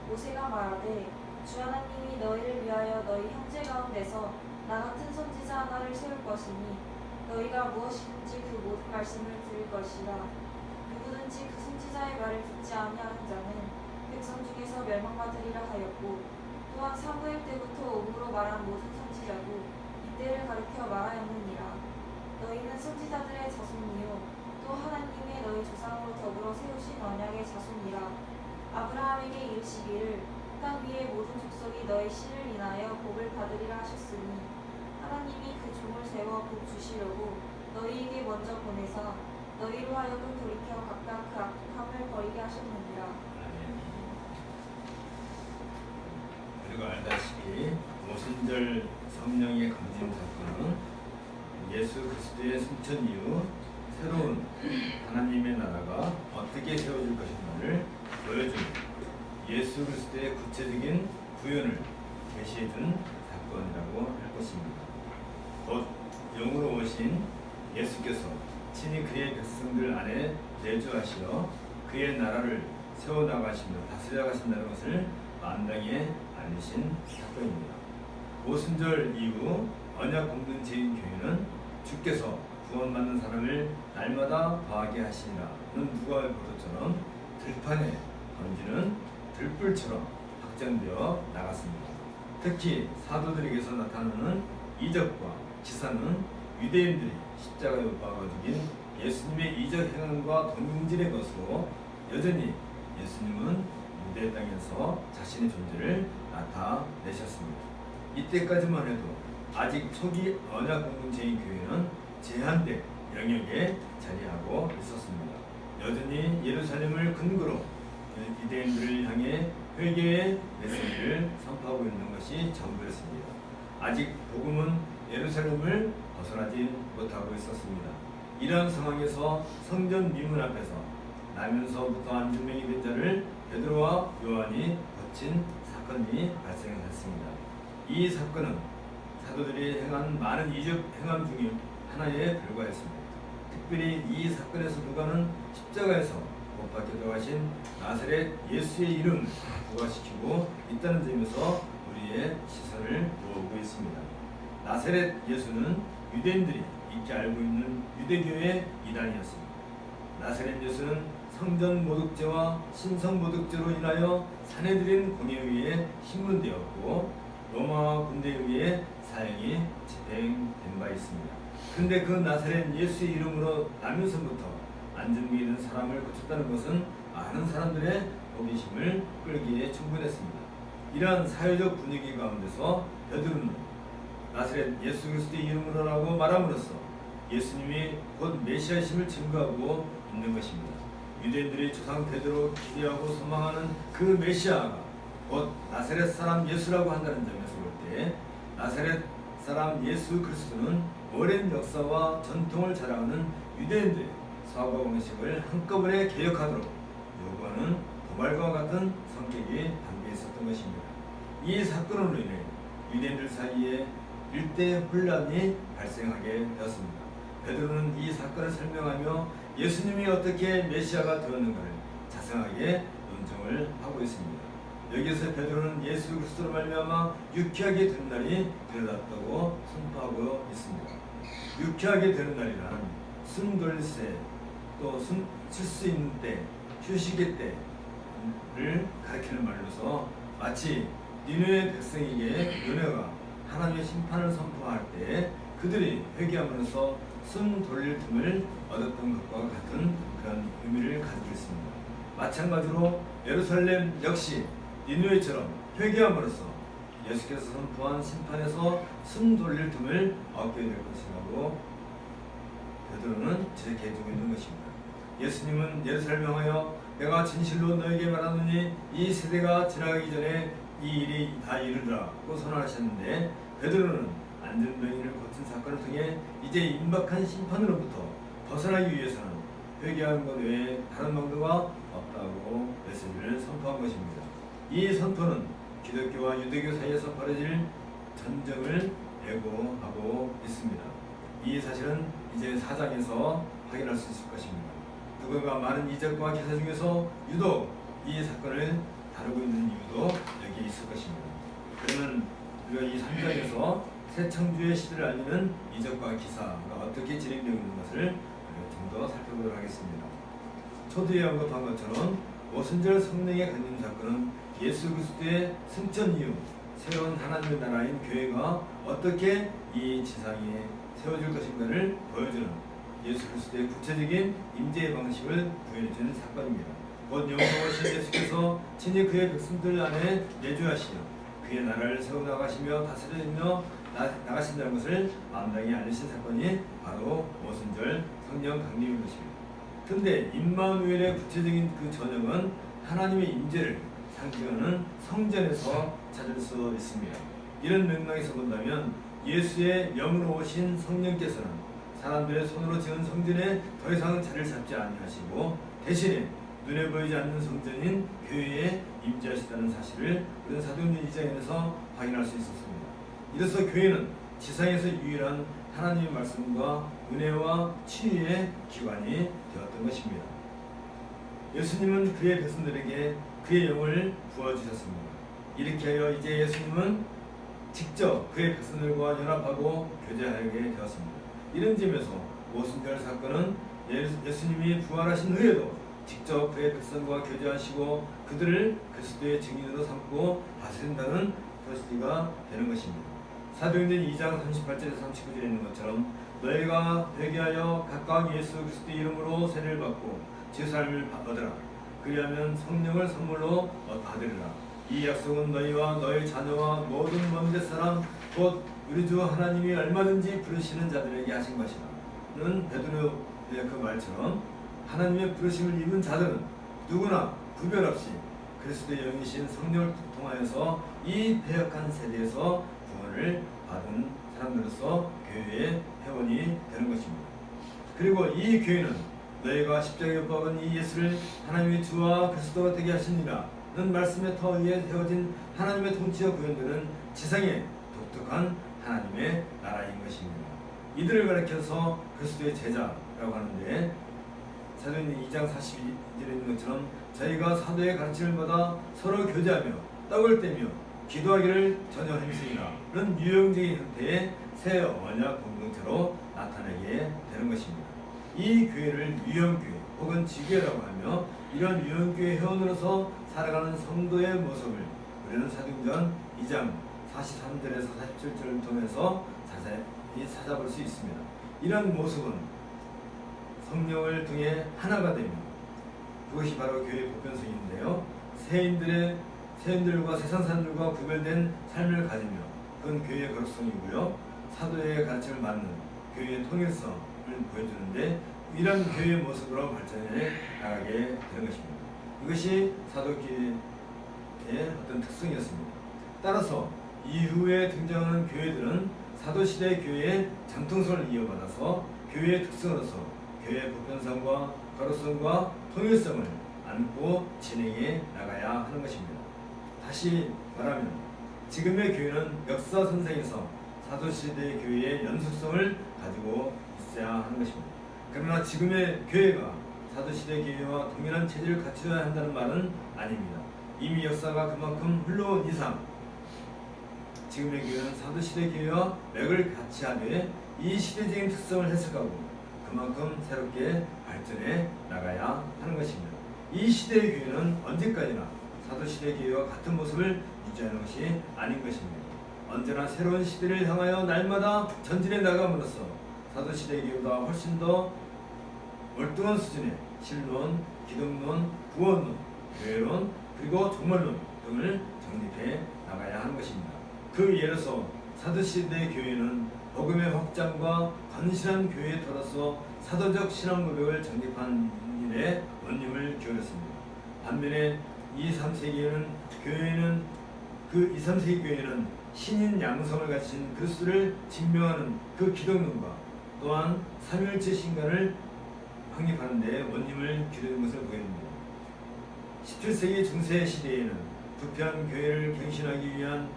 Speaker 4: 모세가 말하되 주 하나님이 너희를 위하여 너희 형제 가운데서 나 같은 선지자 하나를 세울 것이니 너희가 무엇이든지 그 모든 말씀을 들을 것이라. 누구든지 그 선지자의 말을 듣지 아니하는 자는 백성 중에서 멸망받으리라 하였고, 또한 사무엘 때부터 옴으로 말한 모든 선지자도 이때를 가리켜 말하였느니라. 너희는 선지자들의 자손이요 또 하나님의 너희 조상으로 더불어 세우신 언약의 자손이라. 아브라함에게 이르시기를 땅 위의 모든 족속이 너희 씨를 인하여 복을 받으리라 하셨으니 하나님이 그 종을 세워 복 주시려고 너희에게 먼저 보내사 너희로 하여금 돌이켜 각각 그 악함을 버리게 하셨느니라.
Speaker 1: 아멘. 그리고 알다시피 오순절 성령의 강림 사건은 예수 그리스도의 승천 이후 새로운 하나님의 나라가 어떻게 세워질 것인가를 보여준 예수 그리스도의 구체적인 구현을 제시해준 사건이라고 할 것입니다. 곧 영으로 오신 예수께서 친히 그의 백성들 안에 내주하시어 그의 나라를 세워나가시며 다스려가신다는 것을 만당에 알리신 사건입니다. 오순절 이후 언약 공동체인 교회는 주께서 구원받는 사람을 날마다 거하게 하시니라는 누가의 보도처럼 들판에 던지는 들불처럼 확장되어 나갔습니다. 특히 사도들에게서 나타나는 이적과 기사는 유대인들이 십자가에 못 박아 죽인 예수님의 이적 행함과 동일질의 것으로 여전히 예수님은 유대 땅에서 자신의 존재를 나타내셨습니다. 이때까지만 해도 아직 초기 언약 공동체인 교회는 제한된 영역에 자리하고 있었습니다. 여전히 예루살렘을 근거로 유대인들을 향해 회개의 메시지를 선포하고 있는 것이 전부였습니다. 아직 복음은 예루살렘을 벗어나지 못하고 있었습니다. 이러한 상황에서 성전 미문 앞에서 나면서부터 안진뱅이 된 자를 베드로와 요한이 거친 사건이 발생했습니다. 이 사건은 사도들이 행한 많은 이적 행함 중에 하나에 불과했습니다. 특별히 이 사건에서 누가는 십자가에서 못 박혀 들어가신 나사렛 예수의 이름을 부각시키고 있다는 점에서 우리의 시선을 모으고 있습니다. 나사렛 예수는 유대인들이 익히 알고 있는 유대교의 이단이었습니다. 나사렛 예수는 성전 모독죄와 신성 모독죄로 인하여 사내들인 공에 의해 신문되었고 로마 군대에 의해 사형이 집행된 바 있습니다. 그런데 그 나사렛 예수의 이름으로 나면서부터 안전병이 든 사람을 고쳤다는 것은 많은 사람들의 호기심을 끌기에 충분했습니다. 이러한 사회적 분위기 가운데서 베드로는 나사렛 예수 그리스도의 이름으로라고 말함으로써 예수님이 곧 메시아심을 증거하고 있는 것입니다. 유대인들이 조상 베드로 기대하고 소망하는 그 메시아가 곧 나사렛 사람 예수라고 한다는 점에서 볼 때 나사렛 사람 예수 그리스도는 오랜 역사와 전통을 자랑하는 유대인들의 사고방식을 한꺼번에 개혁하도록 요구하는 도발과 같은 성격이 담겨 있었던 것입니다. 이 사건으로 인해 유대인들 사이에 일대 혼란이 발생하게 되었습니다. 베드로는 이 사건을 설명하며 예수님이 어떻게 메시아가 되었는가를 자세하게 논증을 하고 있습니다. 여기서 베드로는 예수 그리스도로 말미암아 유쾌하게 되는 날이 되었다고 선포하고 있습니다. 유쾌하게 되는 날이란 숨 돌릴 새, 또 숨 쉴 수 있는 때, 휴식의 때를 가리키는 말로서 마치 니느웨 백성에게 요나가 하나님의 심판을 선포할 때 그들이 회개함으로써 숨 돌릴 틈을 얻었던 것과 같은 그런 의미를 가지고 있습니다. 마찬가지로 예루살렘 역시 니느웨처럼 회개함으로써 예수께서 선포한 심판에서 숨 돌릴 틈을 얻게 될 것이라고 베드로는 지적해주고 있는 것입니다. 예수님은 예루살렘 향하여 내가 진실로 너에게 말하노니 이 세대가 지나가기 전에 이 일이 다 이르리라고 선언하셨는데 베드로는 안전병이를 거친 사건을 통해 이제 임박한 심판으로부터 벗어나기 위해서는 회개하는 것 외에 다른 방도가 없다고 메시지를 선포한 것입니다. 이 선포는 기독교와 유대교 사이에서 벌어질 전쟁을 예고하고 있습니다. 이 사실은 이제 4장에서 확인할 수 있을 것입니다. 그가 많은 이적과 기사 중에서 유독 이 사건을 다루고 있는 이유도 여기에 있을 것입니다. 그러면 우리가 이 3장에서 새 창조의 시대를 알리는 이적과 기사가 어떻게 진행되고 있는 것을 좀 더 살펴보도록 하겠습니다. 초두에 언급한 것처럼 오순절 성령의 강림 사건은 예수 그리스도의 승천 이후 새로운 하나님의 나라인 교회가 어떻게 이 지상에 세워질 것인가를 보여주는 예수 그리스도의 구체적인 임재의 방식을 구해주는 사건입니다. 곧 영광하신 예수께서 친히 그의 백성들 안에 내주하시며 그의 나라를 세워나가시며 다스리며 나가신다는 것을 만당히 알리신 사건이 바로 오순절 성령 강림인 것입니다. 근데 임마누엘의 구체적인 그 전형은 하나님의 임재를 상징하는 성전에서 찾을 수 있습니다. 이런 맥락에서 본다면 예수의 영으로 오신 성령께서는 사람들의 손으로 지은 성전에 더 이상 자리를 잡지 아니하시고 대신에 눈에 보이지 않는 성전인 교회에 임재하시다는 사실을 우리는 사도행전 2장에서 확인할 수 있었습니다. 이로써 교회는 지상에서 유일한 하나님의 말씀과 은혜와 치유의 기관이 되었던 것입니다. 예수님은 그의 백성들에게 그의 영을 부어주셨습니다. 이렇게 하여 이제 예수님은 직접 그의 백성들과 연합하고 교제하게 되었습니다. 이런 점에서 오순절 사건은 예수님이 부활하신 후에도 직접 그의 백성과 교제하시고 그들을 그리스도의 증인으로 삼고 다스린다는 표시가 되는 것입니다. 사도행전 2장 38절에서 39절에 있는 것처럼 너희가 회개하여 각각 예수 그리스도의 이름으로 세례를 받고 제사함을 얻으라. 그리하면 성령을 선물로 받으리라. 이 약속은 너희와 너희 자녀와 모든 먼데 사람 곧 우리 주 하나님이 얼마든지 부르시는 자들에게 하신 것이라는 베드로의 그 말처럼 하나님의 부르심을 입은 자들은 누구나 구별 없이 그리스도의 영이신 성령을 통하여서 이 패역한 세대에서 구원을 받은 사람들로서 교회의 회원이 되는 것입니다. 그리고 이 교회는 너희가 십자가에 못 박은 이 예수를 하나님의 주와 그리스도가 되게 하시니라 는 말씀에 터 위에 세워진 하나님의 통치와 구현되는 지상의 독특한 하나님의 나라인 것입니다. 이들을 가리켜서 그리스도의 제자라고 하는데 사도행전 2장 42절에 있는 것처럼 저희가 사도의 가르침을 받아 서로 교제하며 떡을 떼며 기도하기를 전혀 행실이라는 유형적인 형태의 새 언약 공동체로 나타나게 되는 것입니다. 이 교회를 유형교회 혹은 지교회라고 하며 이런 유형교회 회원으로서 살아가는 성도의 모습을 우리는 사도행전 2장 43절에서 47절을 통해서 자세히 찾아볼 수 있습니다. 이런 모습은 성령을 통해 하나가 되며 그것이 바로 교회의 보편성인데요. 세인들과 세상 사람들과 구별된 삶을 가지며 그건 교회의 거룩성이고요. 사도의 가르침을 받는 교회의 통일성을 보여주는데 이런 교회의 모습으로 발전해 나가게 되는 것입니다. 이것이 사도교회의 어떤 특성이었습니다. 따라서 이후에 등장하는 교회들은 사도시대 교회의 정통성을 이어받아서 교회의 특성으로서 교회의 보편성과 거룩성과 통일성을 안고 진행해 나가야 하는 것입니다. 다시 말하면 지금의 교회는 역사선상에서 사도시대의 교회의 연속성을 가지고 있어야 하는 것입니다. 그러나 지금의 교회가 사도시대 교회와 동일한 체질을 갖춰야 한다는 말은 아닙니다. 이미 역사가 그만큼 흘러온 이상 지금의 교회는 사도시대 교회와 맥을 같이 하되 이 시대적인 특성을 해석하고 그만큼 새롭게 발전해 나가야 하는 것입니다. 이 시대의 교회는 언제까지나 사도시대 교회와 같은 모습을 유지하는 것이 아닌 것입니다. 언제나 새로운 시대를 향하여 날마다 전진해 나감으로써 사도시대 교회보다 훨씬 더 월등한 수준의 신론, 기독론, 구원론, 교회론, 그리고 종말론 등을 정립해 나가야 하는 것입니다. 그 예로서 사도시대 교회는 복음의 확장과 건실한 교회의 터로서 사도적 신앙 고백을 정립한 일에 원림을 기울였습니다. 반면에 2, 3세기에는 그 2, 3세기 교회는 신인 양성을 가진 그리스도를 증명하는 그 기독론과 또한 삼위일체 신간을 확립하는 데 원림을 기울이는 것을 보게 됩니다. 17세기 중세 시대에는 부패한 교회를 갱신하기 위한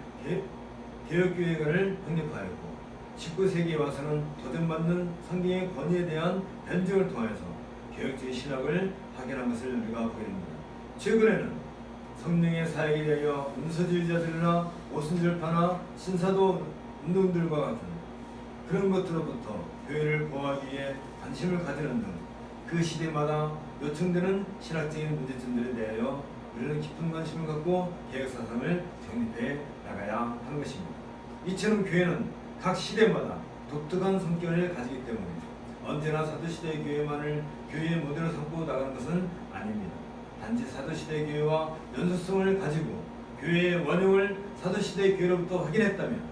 Speaker 1: 개혁교회관을 확립하였고 19세기에 와서는 도전받는 성경의 권위에 대한 변증을 통해서 개혁적인 신학을 확인한 것을 우리가 보게 됩니다. 최근에는 성령의 사역에 대하여 문서주의자들이나 오순절파나 신사도 운동들과 같은 그런 것들로부터 교회를 보호하기 위해 관심을 가지는 등 그 시대마다 요청되는 신학적인 문제점들에 대하여 우리는 깊은 관심을 갖고 개혁사상을 정립해 나가야 하는 것입니다. 이처럼 교회는 각 시대마다 독특한 성격을 가지기 때문에 언제나 사도시대 교회만을 교회의 모델로 삼고 나가는 것은 아닙니다. 단지 사도시대 교회와 연속성을 가지고 교회의 원형을 사도시대 교회로부터 확인했다면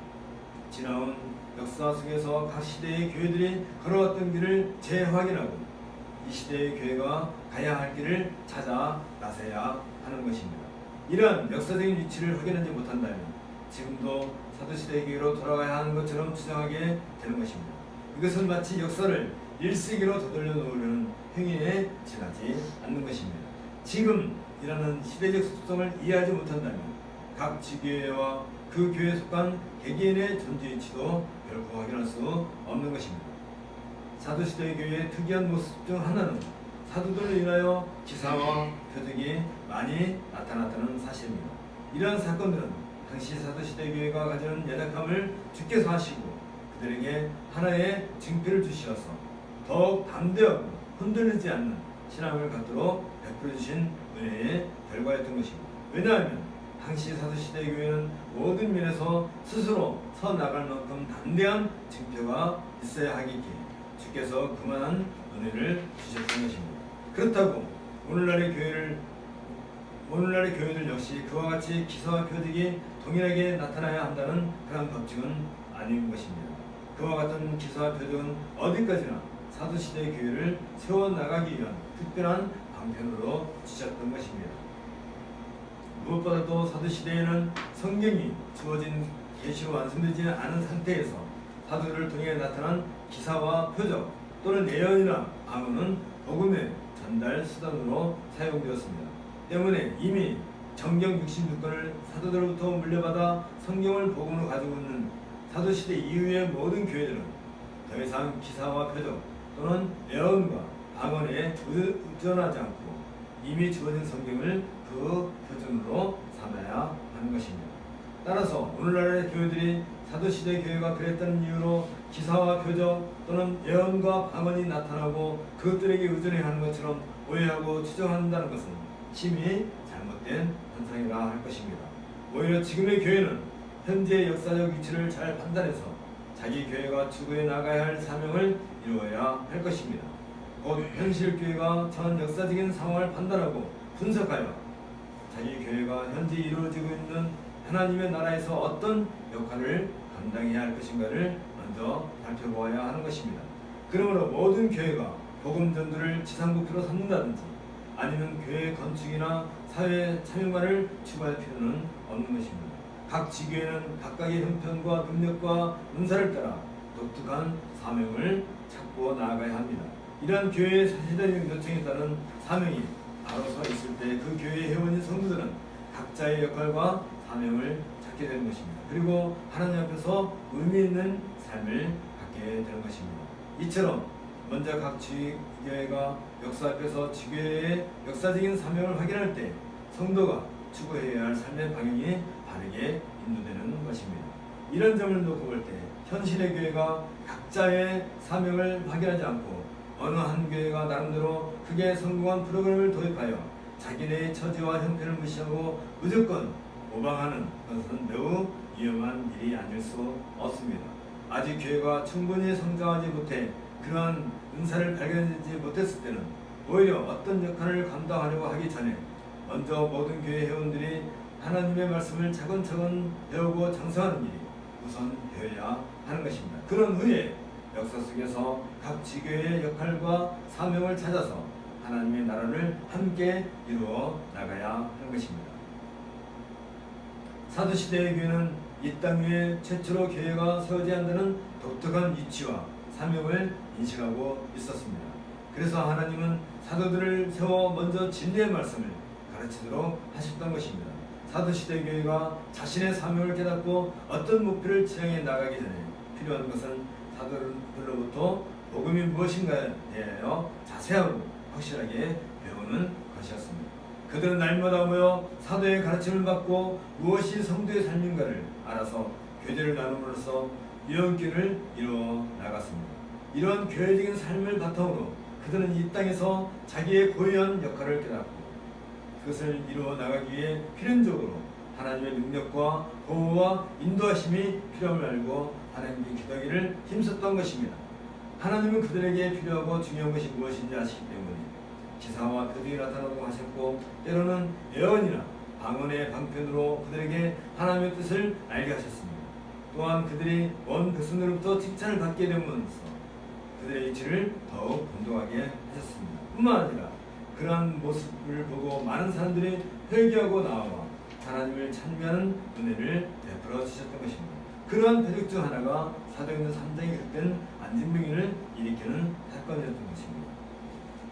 Speaker 1: 지나온 역사 속에서 각 시대의 교회들이 걸어왔던 길을 재확인하고 이 시대의 교회가 가야 할 길을 찾아 나서야 하는 것입니다. 이러한 역사적인 위치를 확인하지 못한다면 지금도 사도시대 교회로 돌아가야 하는 것처럼 주장하게 되는 것입니다. 이것은 마치 역사를 1세기로 되돌려 놓으려는 행위에 지나지 않는 것입니다. 지금 이라는 시대적 속성을 이해하지 못한다면 각 지교회와 그 교회에 속한 개개인의 존재 위치도 결코 확인할 수 없는 것입니다. 사도시대 교회의 특이한 모습 중 하나는 사도들로 인하여 기사와 표적이 많이 나타났다는 사실입니다. 이러한 사건들은 당시 사도시대 교회가 가지는 연약함을 주께서 하시고 그들에게 하나의 징표를 주시어서 더욱 담대하고 흔들리지 않는 신앙을 갖도록 베풀어 주신 은혜의 결과였던 것입니다. 왜냐하면 당시 사도시대 교회는 모든 면에서 스스로 서 나갈 만큼 담대한 징표가 있어야 하기에 주께서 그만한 은혜를 주셨던 것입니다. 그렇다고 오늘날의 교회들 역시 그와 같이 기사와 표적이 동일하게 나타나야 한다는 그런 법칙은 아닌 것입니다. 그와 같은 기사와 표적은 어디까지나 사도시대 교회를 세워나가기 위한 특별한 방편으로 주셨던 것입니다. 무엇보다도 사도시대에는 성경이 주어진 계시로 완성되지 않은 상태에서 사도를 통해 나타난 기사와 표적 또는 예언이나 방언은 복음의 전달 수단으로 사용되었습니다. 때문에 이미 정경 66권을 사도들로부터 물려받아 성경을 복음으로 가지고 있는 사도시대 이후의 모든 교회들은 더 이상 기사와 표적 또는 예언과 방언에 의존하지 않고 이미 주어진 성경을 그 표준으로 삼아야 하는 것입니다. 따라서 오늘날의 교회들이 사도시대 교회가 그랬다는 이유로 기사와 표적 또는 예언과 방언이 나타나고 그것들에게 의존해야 하는 것처럼 오해하고 추정한다는 것은 심히 잘못된 현상이라 할 것입니다. 오히려 지금의 교회는 현재의 역사적 위치를 잘 판단해서 자기 교회가 추구해 나가야 할 사명을 이루어야 할 것입니다. 곧 현실 교회가 처한 역사적인 상황을 판단하고 분석하여 자기 교회가 현재 이루어지고 있는 하나님의 나라에서 어떤 역할을 감당해야 할 것인가를 먼저 살펴보아야 하는 것입니다. 그러므로 모든 교회가 복음 전도를 지상 목표로 삼는다든지 아니면 교회 건축이나 사회 참여만을 추구할 필요는 없는 것입니다. 각 지교회는 각각의 형편과 능력과 은사를 따라 독특한 사명을 찾고 나아가야 합니다. 이러한 교회의 세대적 요청에 따른 사명이 바로 서 있을 때 그 교회의 회원인 성도들은 각자의 역할과 사명을 찾게 되는 것입니다. 그리고 하나님 앞에서 의미 있는 삶을 갖게 되는 것입니다. 이처럼 먼저 각 지교회가 역사 앞에서 지교회의 역사적인 사명을 확인할 때 성도가 추구해야 할 삶의 방향이 바르게 인도되는 것입니다. 이런 점을 놓고 볼 때 현실의 교회가 각자의 사명을 확인하지 않고 어느 한 교회가 나름대로 크게 성공한 프로그램을 도입하여 자기네의 처지와 형편을 무시하고 무조건 모방하는 것은 매우 위험한 일이 아닐 수 없습니다. 아직 교회가 충분히 성장하지 못해 그러한 은사를 발견하지 못했을 때는 오히려 어떤 역할을 감당하려고 하기 전에 먼저 모든 교회 회원들이 하나님의 말씀을 차근차근 배우고 장성하는 일이 우선 되어야 하는 것입니다. 그런 후에 역사 속에서 각 지교회의 역할과 사명을 찾아서 하나님의 나라를 함께 이루어 나가야 하는 것입니다. 사도시대의 교회는 이 땅 위에 최초로 교회가 세워져야 한다는 독특한 위치와 사명을 인식하고 있었습니다. 그래서 하나님은 사도들을 세워 먼저 진리의 말씀을 가르치도록 하셨던 것입니다. 사도시대 교회가 자신의 사명을 깨닫고 어떤 목표를 지향해 나가기 전에 필요한 것은 사도들로부터 복음이 무엇인가에 대하여 자세하고 확실하게 배우는 것이었습니다. 그들은 날마다 모여 사도의 가르침을 받고 무엇이 성도의 삶인가를 알아서 교제를 나눔으로써 유언길을 이루어 나갔습니다. 이런 교회적인 삶을 바탕으로 그들은 이 땅에서 자기의 고유한 역할을 깨닫고 그것을 이루어 나가기 위해 필연적으로 하나님의 능력과 보호와 인도하심이 필요함을 알고 하나님께 기도하기를 힘썼던 것입니다. 하나님은 그들에게 필요하고 중요한 것이 무엇인지 아시기 때문에 기사와 표적이 나타나고 하셨고 때로는 예언이나 방언의 방편으로 그들에게 하나님의 뜻을 알게 하셨습니다. 또한 그들이 먼 백성들로부터 칭찬을 받게 됨으로써 그들의 이치를 더욱 분동하게 하셨습니다. 뿐만 아니라 그러한 모습을 보고 많은 사람들이 회개하고 나와 하나님을 찬미하는 은혜를 베풀어 주셨던 것입니다. 그러한 표적 중 하나가 사도행전 3장에 기록된 안진병인을 일으키는 사건이었던 것입니다.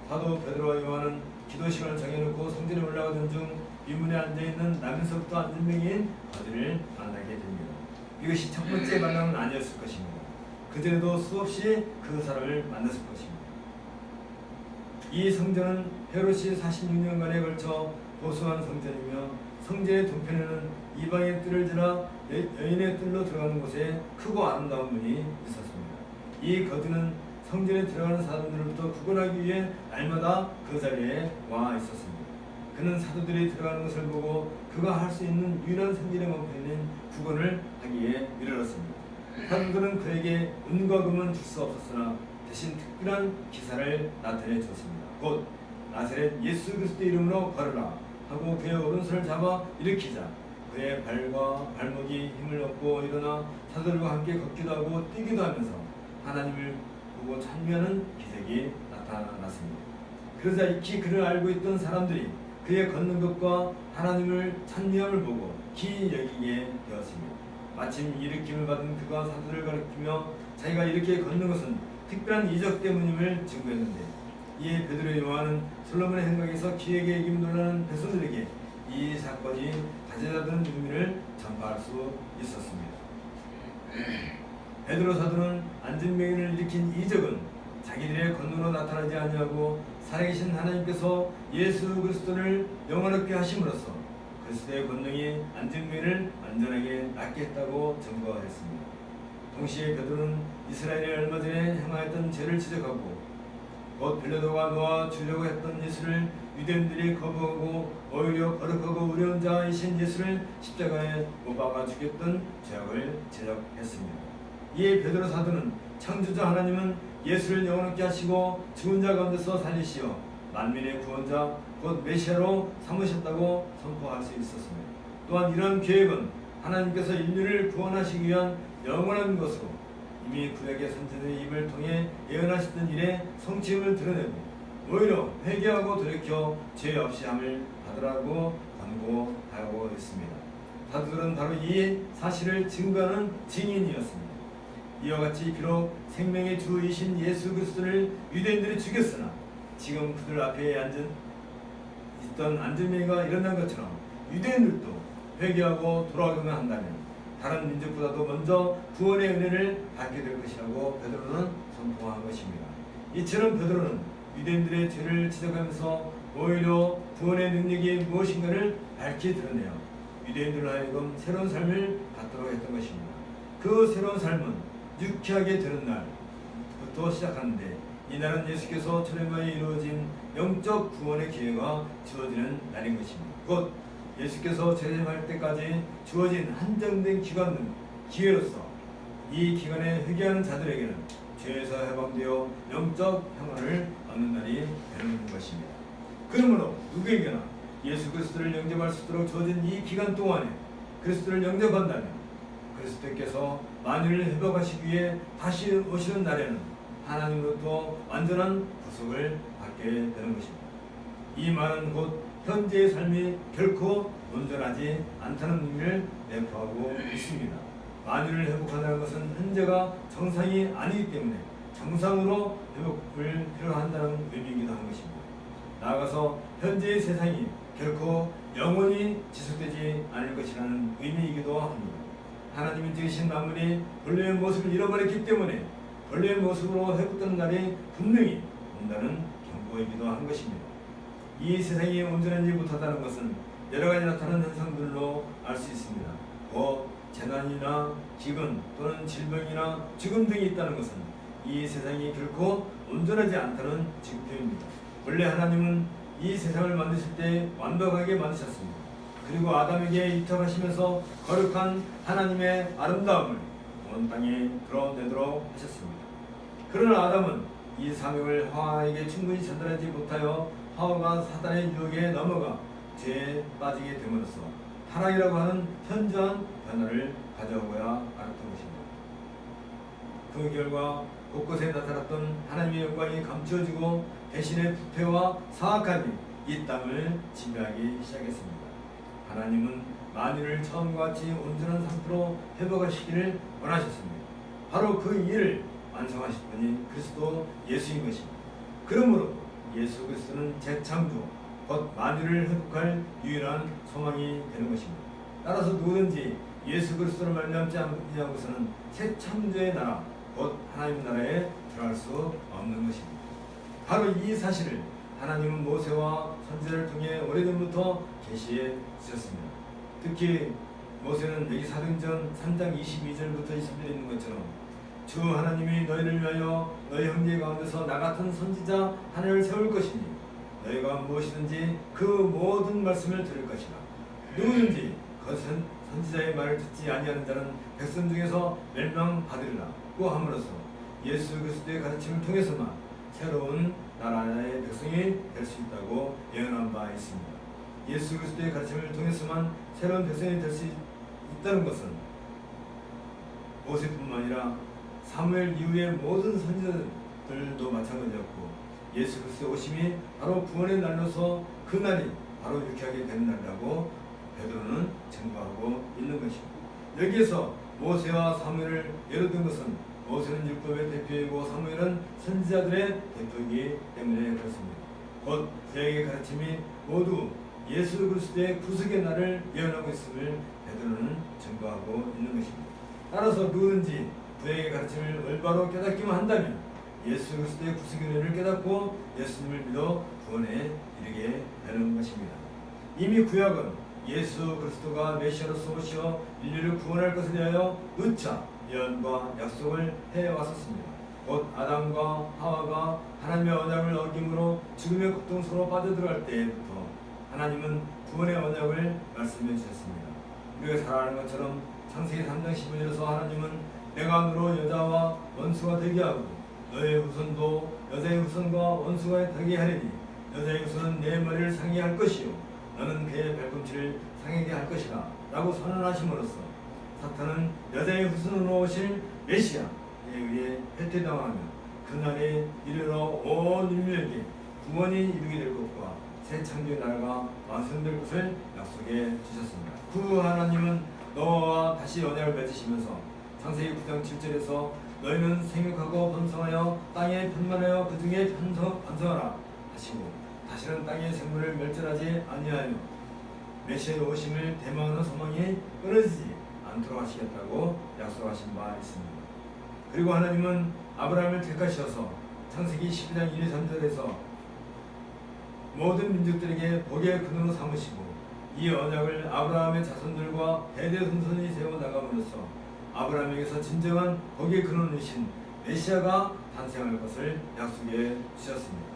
Speaker 1: 사도 베드로와 요한은 기도 시간을 정해놓고 성전에 올라가던 중 비문에 앉아있는 남에서부터 안진병인 거지를 만나게 됩니다. 이것이 첫 번째 만남은 아니었을 것입니다. 그전에도 수없이 그 사람을 만났을 것입니다. 이 성전은 헤롯이 46년간에 걸쳐 보수한 성전이며 성전의 동편에는 이방의 뜰을 지나 여인의 뜰로 들어가는 곳에 크고 아름다운 문이 있었습니다. 이 거지는 성전에 들어가는 사람들로부터 구분하기 위해 날마다 그 자리에 와 있었습니다. 그는 사도들이 들어가는 것을 보고 그가 할 수 있는 유일한 성전의 방편인 구분을 하기에 이르렀습니다. 사도들은 그에게 은과 금은 줄 수 없었으나 대신 특별한 기사를 나타내 주었습니다. 곧 나사렛 예수 그리스도의 이름으로 걸으라 하고 그의 오른손을 잡아 일으키자 그의 발과 발목이 힘을 얻고 일어나 사도들과 함께 걷기도 하고 뛰기도 하면서 하나님을 보고 찬미하는 기색이 나타났습니다. 그러자 익히 그를 알고 있던 사람들이 그의 걷는 것과 하나님을 찬미함을 보고 기이 여기게 되었습니다. 마침 일으킴을 받은 그가 사도들을 가리키며 자기가 이렇게 걷는 것은 특별한 이적 때문임을 증거했는데 이에 베드로 요한은 솔로몬의 행각에서 기에게 이김 놀라는 백성들에게 이 사건이 가져다주는 의미를 전파할 수 있었습니다. 베드로 사도는 안진병인을 일으킨 이적은 자기들의 권능으로 나타나지 아니하고 살아계신 하나님께서 예수 그리스도를 영원하게 하심으로써 그리스도의 권능이 안진병인을 완전하게 낫게 했다고 증거했습니다. 동시에 베드로는 이스라엘이 얼마 전에 행하였던 죄를 지적하고 곧 빌라도가 놓아 주려고 했던 예수를 유대인들이 거부하고 오히려 거룩하고 의로운 자이신 예수를 십자가에 못 박아 죽였던 죄악을 지적했습니다. 이에 베드로 사도는 창조자 하나님은 예수를 영원하게 하시고 죽은 자 가운데서 살리시어 만민의 구원자 곧 메시아로 삼으셨다고 선포할 수 있었습니다. 또한 이런 계획은 하나님께서 인류를 구원하시기 위한 영원한 것으로 이미 구약의 선지자의 입을 통해 예언하셨던 일의 성취임을 드러내고 오히려 회개하고 돌이켜 죄 없이 함을 받으라고 권고하고 있습니다. 사도들은 바로 이 사실을 증거하는 증인이었습니다. 이와 같이 비록 생명의 주이신 예수 그리스도를 유대인들이 죽였으나 지금 그들 앞에 있던 안진병이가 일어난 것처럼 유대인들도 회개하고 돌아오기만 한다면 다른 민족보다도 먼저 구원의 은혜를 받게 될 것이라고 베드로는 선포한 것입니다. 이처럼 베드로는 유대인들의 죄를 지적하면서 오히려 구원의 능력이 무엇인가를 밝히 드러내어 유대인들로 하여금 새로운 삶을 갖도록 했던 것입니다. 그 새로운 삶은 유쾌하게 되는 날부터 시작하는데 이날은 예수께서 천년만에 이루어진 영적 구원의 기회가 주어지는 날인 것입니다. 곧 예수께서 재림할 때까지 주어진 한정된 기회로서 이 기간에 회개하는 자들에게는 죄에서 해방되어 영적 평안을 얻는 날이 되는 것입니다. 그러므로 누구에게나 예수 그리스도를 영접할 수 있도록 주어진 이 기간 동안에 그리스도를 영접한다면 그리스도께서 만유를 회복하시기 위해 다시 오시는 날에는 하나님으로부터 완전한 구속을 받게 되는 것입니다. 이 말은 곧 현재의 삶이 결코 온전하지 않다는 의미를 내포하고 있습니다. 만유를 회복한다는 것은 현재가 정상이 아니기 때문에 정상으로 회복을 필요한다는 의미이기도 한 것입니다. 나아가서 현재의 세상이 결코 영원히 지속되지 않을 것이라는 의미이기도 합니다. 하나님이 지으신 만물이 본래의 모습을 잃어버렸기 때문에 본래의 모습으로 회복되는 날이 분명히 온다는 보이기도 한 것입니다. 이 세상이 온전하지 못하다는 것은 여러 가지 나타나는 현상들로 알 수 있습니다. 곧 재난이나 기근 또는 질병이나 죽음 등이 있다는 것은 이 세상이 결코 온전하지 않다는 증표입니다. 원래 하나님은 이 세상을 만드실 때 완벽하게 만드셨습니다. 그리고 아담에게 입적하시면서 거룩한 하나님의 아름다움을 온 땅에 드러내도록 하셨습니다. 그러나 아담은 이 사명을 하와에게 충분히 전달하지 못하여 하와가 사단의 유혹에 넘어가 죄에 빠지게 됨으로써 타락이라고 하는 현저한 변화를 가져오고야 알았던 것입니다. 그 결과 곳곳에 나타났던 하나님의 영광이 감추어지고 대신에 부패와 사악함이 이 땅을 지배하기 시작했습니다. 하나님은 만유를 처음과 같이 온전한 상태로 회복하시기를 원하셨습니다. 바로 그 일을 완성하실 분이 그리스도 예수인 것입니다. 그러므로 예수 그리스도는 재창조, 곧 만유를 회복할 유일한 소망이 되는 것입니다. 따라서 누구든지 예수 그리스도를 말미암지 않고서는 새 창조의 나라, 곧 하나님 나라에 들어갈 수 없는 것입니다. 바로 이 사실을 하나님은 모세와 선지자를 통해 오래전부터 계시해 주셨습니다. 특히 모세는 여기 사도행전 3장 22절부터 20절에 있는 것처럼 주 하나님이 너희를 위하여 너희 형제 가운데서 나 같은 선지자 하나를 세울 것이니 너희가 무엇이든지 그 모든 말씀을 들을 것이라. 누구든지 그 선지자의 말을 듣지 아니하는 자는 백성 중에서 멸망받으리라고 함으로써 예수 그리스도의 가르침을 통해서만 새로운 나라의 백성이 될 수 있다고 예언한 바 있습니다. 예수 그리스도의 가르침을 통해서만 새로운 백성이 될 수 있다는 것은 모세뿐만 아니라 사무엘 이후의 모든 선지자들도 마찬가지였고 예수 그리스도의 오심이 바로 구원의 날로서 그 날이 바로 유쾌하게 되는 날이라고 베드로는 증거하고 있는 것입니다. 여기에서 모세와 사무엘을 예로 든 것은 모세는 율법의 대표이고 사무엘은 선지자들의 대표이기 때문에 그렇습니다. 곧 구약의 가르침이 모두 예수 그리스도의 구속의 날을 예언하고 있음을 베드로는 증거하고 있는 것입니다. 따라서 누구든지 구약의 가르침을 올바로 깨닫기만 한다면 예수 그리스도의 구속의 은혜를 깨닫고 예수님을 믿어 구원에 이르게 되는 것입니다. 이미 구약은 예수 그리스도가 메시아로서 오시어 인류를 구원할 것에 대하여 누차 예언과 약속을 해왔었습니다. 곧 아담과 하와가 하나님의 언약을 어김으로 죽음의 고통으로 빠져들어갈 때부터 하나님은 구원의 언약을 말씀해 주셨습니다. 우리가 잘 아는 것처럼 창세기 3장 15절에서 하나님은 내가 너로 여자와 원수가 되게 하고 너의 후손도 여자의 후손과 원수가 되게 하리니 여자의 후손은 내 머리를 상하게 할 것이요 너는 그의 발꿈치를 상하게 할 것이라 라고 선언하심으로써 사탄은 여자의 후손으로 오실 메시아에 의해 회퇴당하며 그날에 이르러 온 인류에게 구원이 이루게 될 것과 새 창조의 나라가 완성될 것을 약속해 주셨습니다. 그 하나님은 너와 다시 언약을 맺으시면서 창세기 9장 7절에서 너희는 생육하고 번성하여 땅에 편만하여 그 중에 번성하라 하시고 다시는 땅의 생물을 멸절하지 아니하여 메시아의 오심을 대망하는 소망이 끊어지지 않도록 하시겠다고 약속하신 바 있습니다. 그리고 하나님은 아브라함을 택하셔서 창세기 12장 1, 2, 3절에서 모든 민족들에게 복의 근원으로 삼으시고 이 언약을 아브라함의 자손들과 대대손손이 세워나감으로써 아브라함에게서 진정한 복의 근원이신 메시아가 탄생할 것을 약속해 주셨습니다.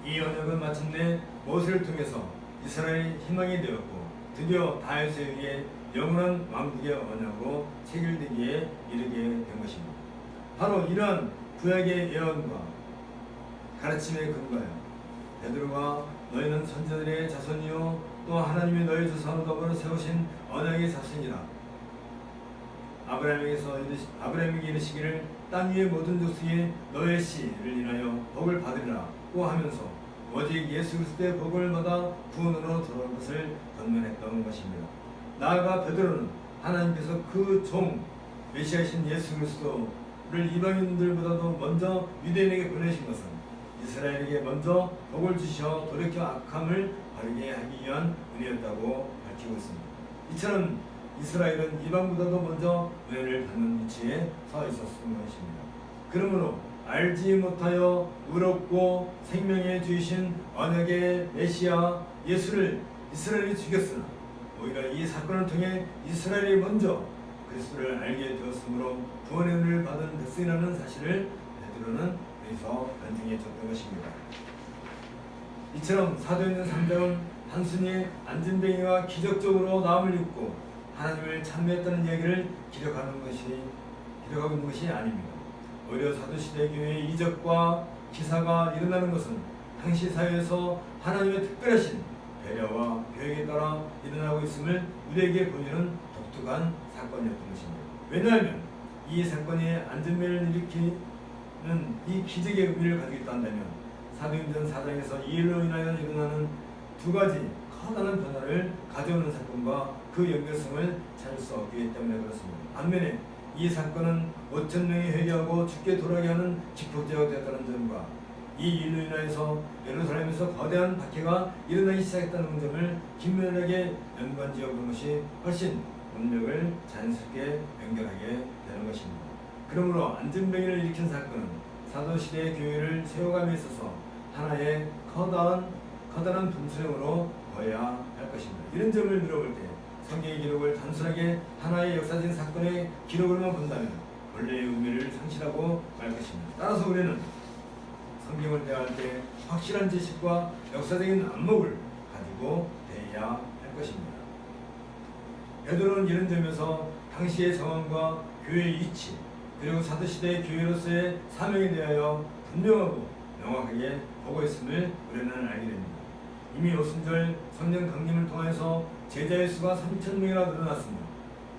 Speaker 1: 이 언약은 마침내 모세를 통해서 이스라엘의 희망이 되었고 드디어 다윗에 의해 영원한 왕국의 언약으로 체결되기에 이르게 된 것입니다. 바로 이러한 구약의 예언과 가르침에 근거하여 베드로가 너희는 선지자들의 자손이요 또 하나님의 너희 조상으로 더불어 세우신 언약의 자손이라 아브라함에게 이르시기를 땅 위의 모든 족속이 너의 씨를 인하여 복을 받으리라고 하면서 오직 예수 그리스도의 복을 받아 구원으로 들어올 것을 권면했던 것입니다. 나아가 베드로는 하나님께서 그 종 메시아이신 예수 그리스도를 이방인들보다도 먼저 유대인에게 보내신 것은 이스라엘에게 먼저 복을 주셔 돌이켜 악함을 바르게 하기 위한 은혜였다고 밝히고 있습니다. 이처럼 이스라엘은 이방보다도 먼저 은혜를 받는 위치에 서 있었던 것입니다. 그러므로 알지 못하여 의롭고 생명의 주이신 언약의 메시아 예수를 이스라엘이 죽였으나 오히려 이 사건을 통해 이스라엘이 먼저 그리스도를 알게 되었으므로 구원의 은혜를 받은 백성이라는 사실을 베드로는 여기서 변증해 줬던 것입니다. 이처럼 사도행전 3장은 단순히 안진뱅이가 기적적으로 나음을 입고 하나님을 찬미했다는 이야기를 기록하고 있는 것이 아닙니다. 오히려 사도시대 교회의 이적과 기사가 일어나는 것은 당시 사회에서 하나님의 특별하신 배려와 계획에 따라 일어나고 있음을 우리에게 보여주는 독특한 사건이었던 것입니다. 왜냐하면 이 사건이 안진뱅이를 일으키는 이 기적의 의미를 가지고 있다 한다면 사도행전 4장에서 이 일로 인하여 일어나는 두 가지 커다란 변화를 가져오는 사건과 그 연결성을 찾을 수 없기 때문에 그렇습니다. 반면에 이 사건은 5,000명이 회개하고 죽게 돌아가게 하는 기폭제가 되었다는 점과 이 일로 인하여서 예루살렘에서 거대한 박해가 일어나기 시작했다는 점을 긴밀하게 연관지어 본 것이 훨씬 문맥을 자연스럽게 연결하게 되는 것입니다. 그러므로 안진뱅이를 일으킨 사건은 사도시대의 교회를 세워감에 있어서 하나의 커다란 분수령으로 보아야 할 것입니다. 이런 점을 들어볼 때 성경의 기록을 단순하게 하나의 역사적인 사건의 기록으로만 본다면 본래의 의미를 상실하고 말 것입니다. 따라서 우리는 성경을 대할 때 확실한 지식과 역사적인 안목을 가지고 대해야 할 것입니다. 베드로는 이런 점에서 당시의 상황과 교회의 위치 그리고 사도시대의 교회로서의 사명에 대하여 분명하고 명확하게 보고 있음을 우리는 알게 됩니다. 이미 오순절 성령 강림을 통해서 제자의 수가 3,000명이나 늘어났습니다.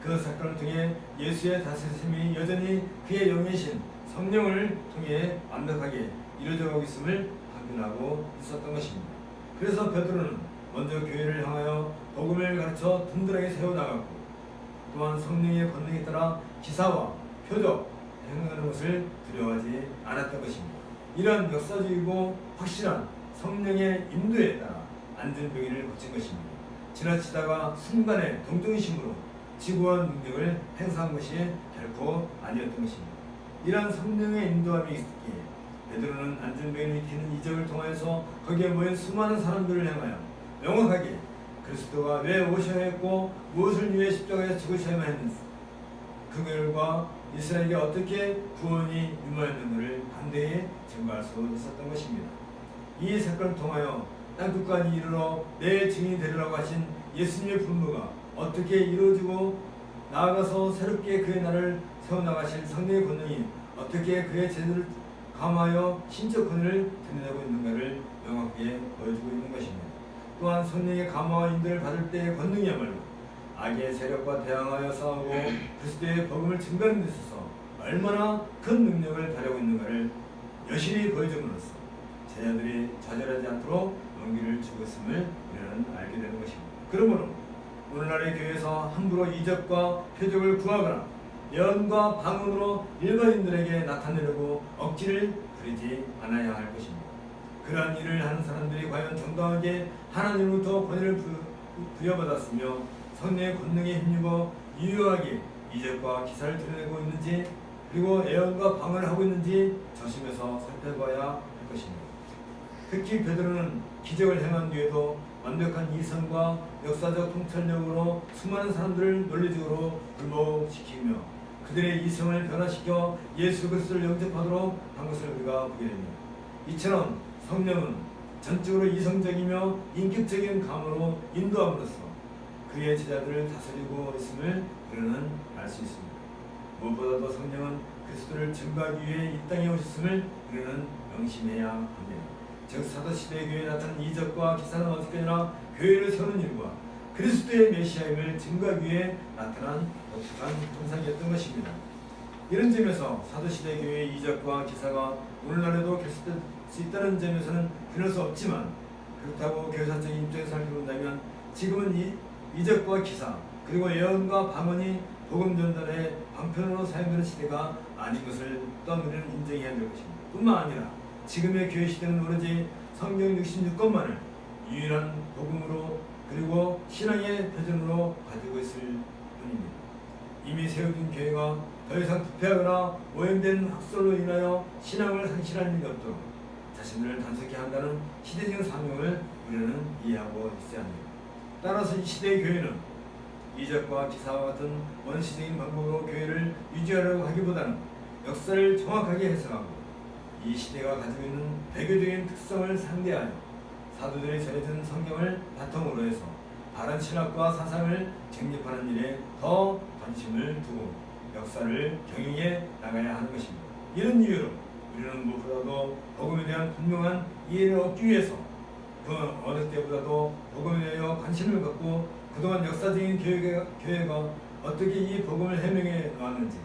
Speaker 1: 그 사건을 통해 예수의 다스리심이 여전히 그의 영이신 성령을 통해 완벽하게 이루어져가고 있음을 확인하고 있었던 것입니다. 그래서 베드로는 먼저 교회를 향하여 복음을 가르쳐 든든하게 세워나갔고 또한 성령의 권능에 따라 기사와 표적, 행하는 것을 두려워하지 않았던 것입니다. 이러한 역사적이고 확실한 성령의 인도에 따라 안진뱅이를 고친 것입니다. 지나치다가 순간의 동정심으로 지구한 능력을 행사한 것이 결코 아니었던 것입니다. 이러한 성령의 인도함이 있기에 베드로는 안진뱅이를 일으키는 이적을 통해서 거기에 모인 수많은 사람들을 향하여 명확하게 그리스도가 왜 오셔야 했고 무엇을 위해 십자가에 죽으셔야만 했는지 그 결과 이스라엘에게 어떻게 구원이 임하였는지를 담대히 증거할 수 있었던 것입니다. 이 사건을 통하여 땅끝까지 이르러 내 증인이 되리라고 하신 예수님의 분부가 어떻게 이루어지고 나아가서 새롭게 그의 나를 세워나가실 성령의 권능이 어떻게 그의 제도를 감하여 신적 권위를 드러내고 있는가를 명확하게 보여주고 있는 것입니다. 또한 성령의 감화와 인도를 받을 때의 권능이야말로 악의 세력과 대항하여 싸우고 그리스도의 복음을 증거하는 데 있어서 얼마나 큰 능력을 발휘하고 있는가를 여실히 보여줌으로써 제자들이 좌절하지 않도록 용기를 주고 있음을 우리는 알게 되는 것입니다. 그러므로 오늘날의 교회에서 함부로 이적과 표적을 구하거나 예언과 방언으로 일반인들에게 나타내려고 억지를 부리지 않아야 할 것입니다. 그러한 일을 하는 사람들이 과연 정당하게 하나님으로부터 권위를 부여받았으며 성령의 권능에 힘입어 유효하게 이적과 기사를 드러내고 있는지 그리고 예언과 방언을 하고 있는지 조심해서 살펴봐야 할 것입니다. 특히 베드로는 기적을 행한 뒤에도 완벽한 이성과 역사적 통찰력으로 수많은 사람들을 논리적으로 불복시키며 그들의 이성을 변화시켜 예수 그리스도를 영접하도록 한 것을 우리가 보게 됩니다. 이처럼 성령은 전적으로 이성적이며 인격적인 감으로 인도함으로써 그의 제자들을 다스리고 있음을 우리는 알 수 있습니다. 무엇보다도 성령은 그리스도를 증거하기 위해 이 땅에 오셨음을 우리는 명심해야 합니다. 즉 사도시대 교회에 나타난 이적과 기사는 어떻게나 교회를 세우는 일과 그리스도의 메시아임을 증거하기 위해 나타난 독특한 현상이었던 것입니다. 이런 점에서 사도시대 교회의 이적과 기사가 오늘날에도 계속될 수 있다는 점에서는 그럴 수 없지만 그렇다고 교사적인 입장에서 살펴본다면 지금은 이 이적과 기사 그리고 예언과 방언이 복음 전달의 방편으로 사용되는 시대가 아닌 것을 또한 우리는 인정해야 될 것입니다. 뿐만 아니라 지금의 교회 시대는 오로지 성경 66권만을 유일한 복음으로 그리고 신앙의 표준으로 가지고 있을 뿐입니다. 이미 세워진 교회가 더 이상 부패하거나 오염된 학설로 인하여 신앙을 상실할 일이 없도록 자신들을 단속케 한다는 시대적인 사명을 우리는 이해하고 있어야 합니다. 따라서 이 시대의 교회는 이적과 기사와 같은 원시적인 방법으로 교회를 유지하려고 하기보다는 역사를 정확하게 해석하고 이 시대가 가지고 있는 배교적인 특성을 상대하여 사도들이 전해준 성경을 바탕으로 해서 바른 신학과 사상을 정립하는 일에 더 관심을 두고 역사를 경영해 나가야 하는 것입니다. 이런 이유로 우리는 무엇보다도 복음에 대한 분명한 이해를 얻기 위해서 그 어느 때보다도 복음에 대하여 관심을 갖고 그동안 역사적인 교회가 어떻게 이 복음을 해명해 나왔는지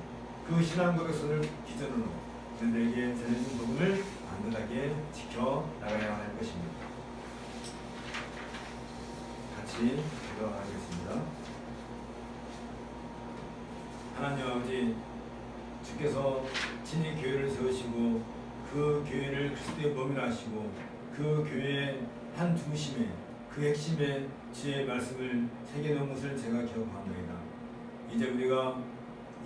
Speaker 1: 그 신앙 고백서를 기준으로 그들에게 전해진 복음을 안전하게 지켜 나가야 할 것입니다. 같이 기도하겠습니다. 하나님 아버지, 주께서 친히 교회를 세우시고 그 교회를 그리스도의 몸이라 하시고 그 교회의 한 중심에 그 핵심에 주의 말씀을 새겨놓은 것을 제가 기억합니다. 이제 우리가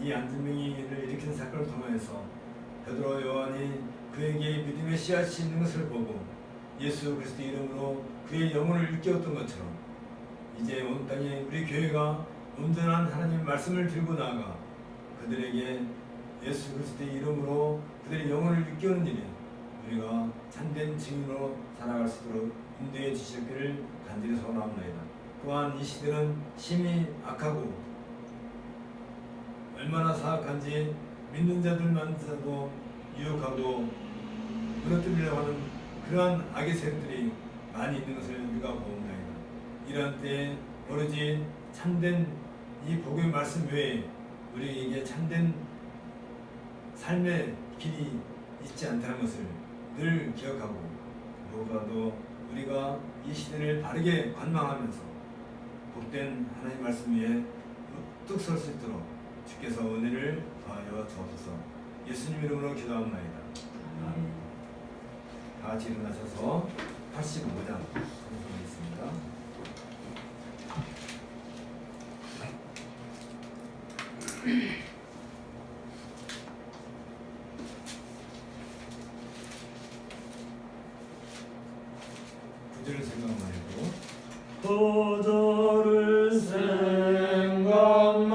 Speaker 1: 이 안진병이를 일으킨 사건을 통해서 베드로 요한이 그에게 믿음의 씨앗이 있는 것을 보고 예수 그리스도 이름으로 그의 영혼을 일깨웠던 것처럼 이제 온 땅에 우리 교회가 온전한 하나님의 말씀을 들고 나아가 그들에게 예수 그리스도의 이름으로 그들의 영혼을 일깨우는 일에 우리가 참된 증인으로 살아갈 수 있도록 인도해 주시기를 간절히 소원합니다. 또한 이 시대는 심히 악하고 얼마나 사악한지 믿는 자들만도 유혹하고 무너뜨리려고 하는 그러한 악의 세력들이 많이 있는 것을 우리가 보옵니다. 이러한 때에 오로지 참된 이 복음의 말씀 외에 우리에게 참된 삶의 길이 있지 않다는 것을 늘 기억하고 무엇보다도 우리가 이 시대를 바르게 관망하면서 복된 하나님의 말씀 위에 우뚝 설 수 있도록 주께서 은혜를 더하여 주옵소서. 예수님 이름으로 기도합나이다. 다 같이 일어나셔서 85장 성경하겠습니다. 구절을 생각만 해도
Speaker 2: 구절을 생각만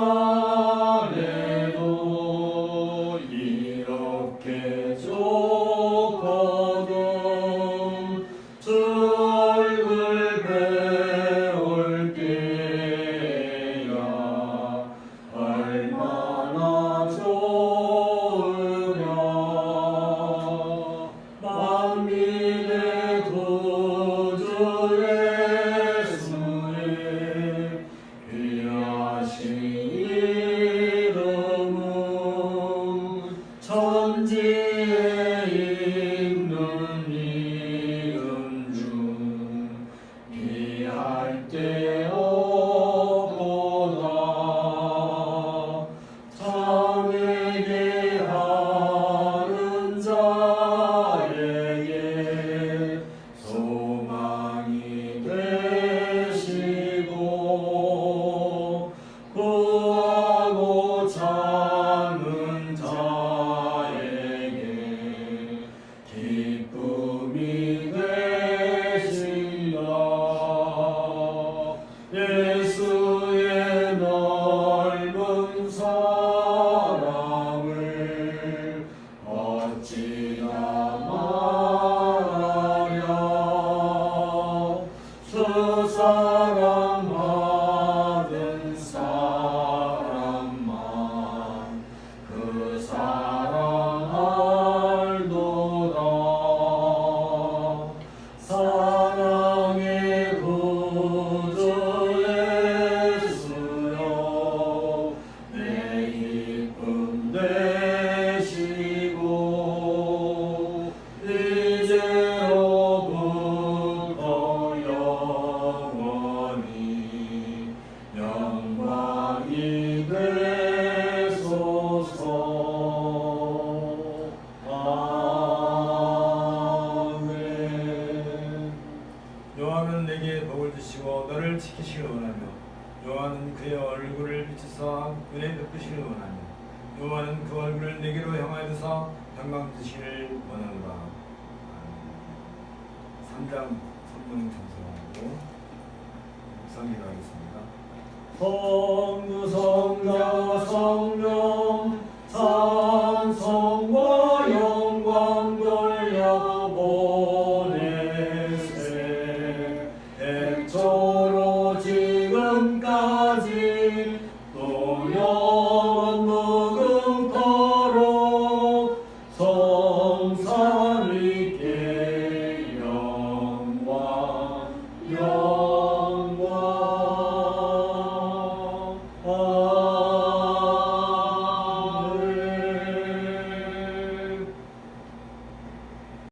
Speaker 2: 해도 이렇게 좋거든. 주 얼굴 배울 때야 얼마나 좋으랴. 만민의 구주 예수의 귀하신 이름은 천지에 있는 이름 중 비할 데 없도다. 참에게 하는 자에게 소망이 되시고 구하고 찾는 자에게 기쁨이 되신다. 예수의 넓은 사랑을 어찌나 말하랴. 주 사랑 받은 사람만 그 사랑 알도다. 사랑의 구주 예수여 내 기쁨 되시고 이제로부터 영원히 영광이 되소서. 아멘.
Speaker 1: 여호와는 내게 복을 주시고 너를 지키시길 원하며 여호와는 그의 얼굴을 비추사 은혜 베푸시길 원하며 여호와는 그 얼굴을 내게로 향하여서 평강 드시기를 원하노라. 3장 성령 찬송하고 묵상기도 하겠습니다.
Speaker 2: 성부 성자 성령 찬송과 영광 돌려보내세. 태초로 지금까지 또 영원 무궁토록 성삼위께 영광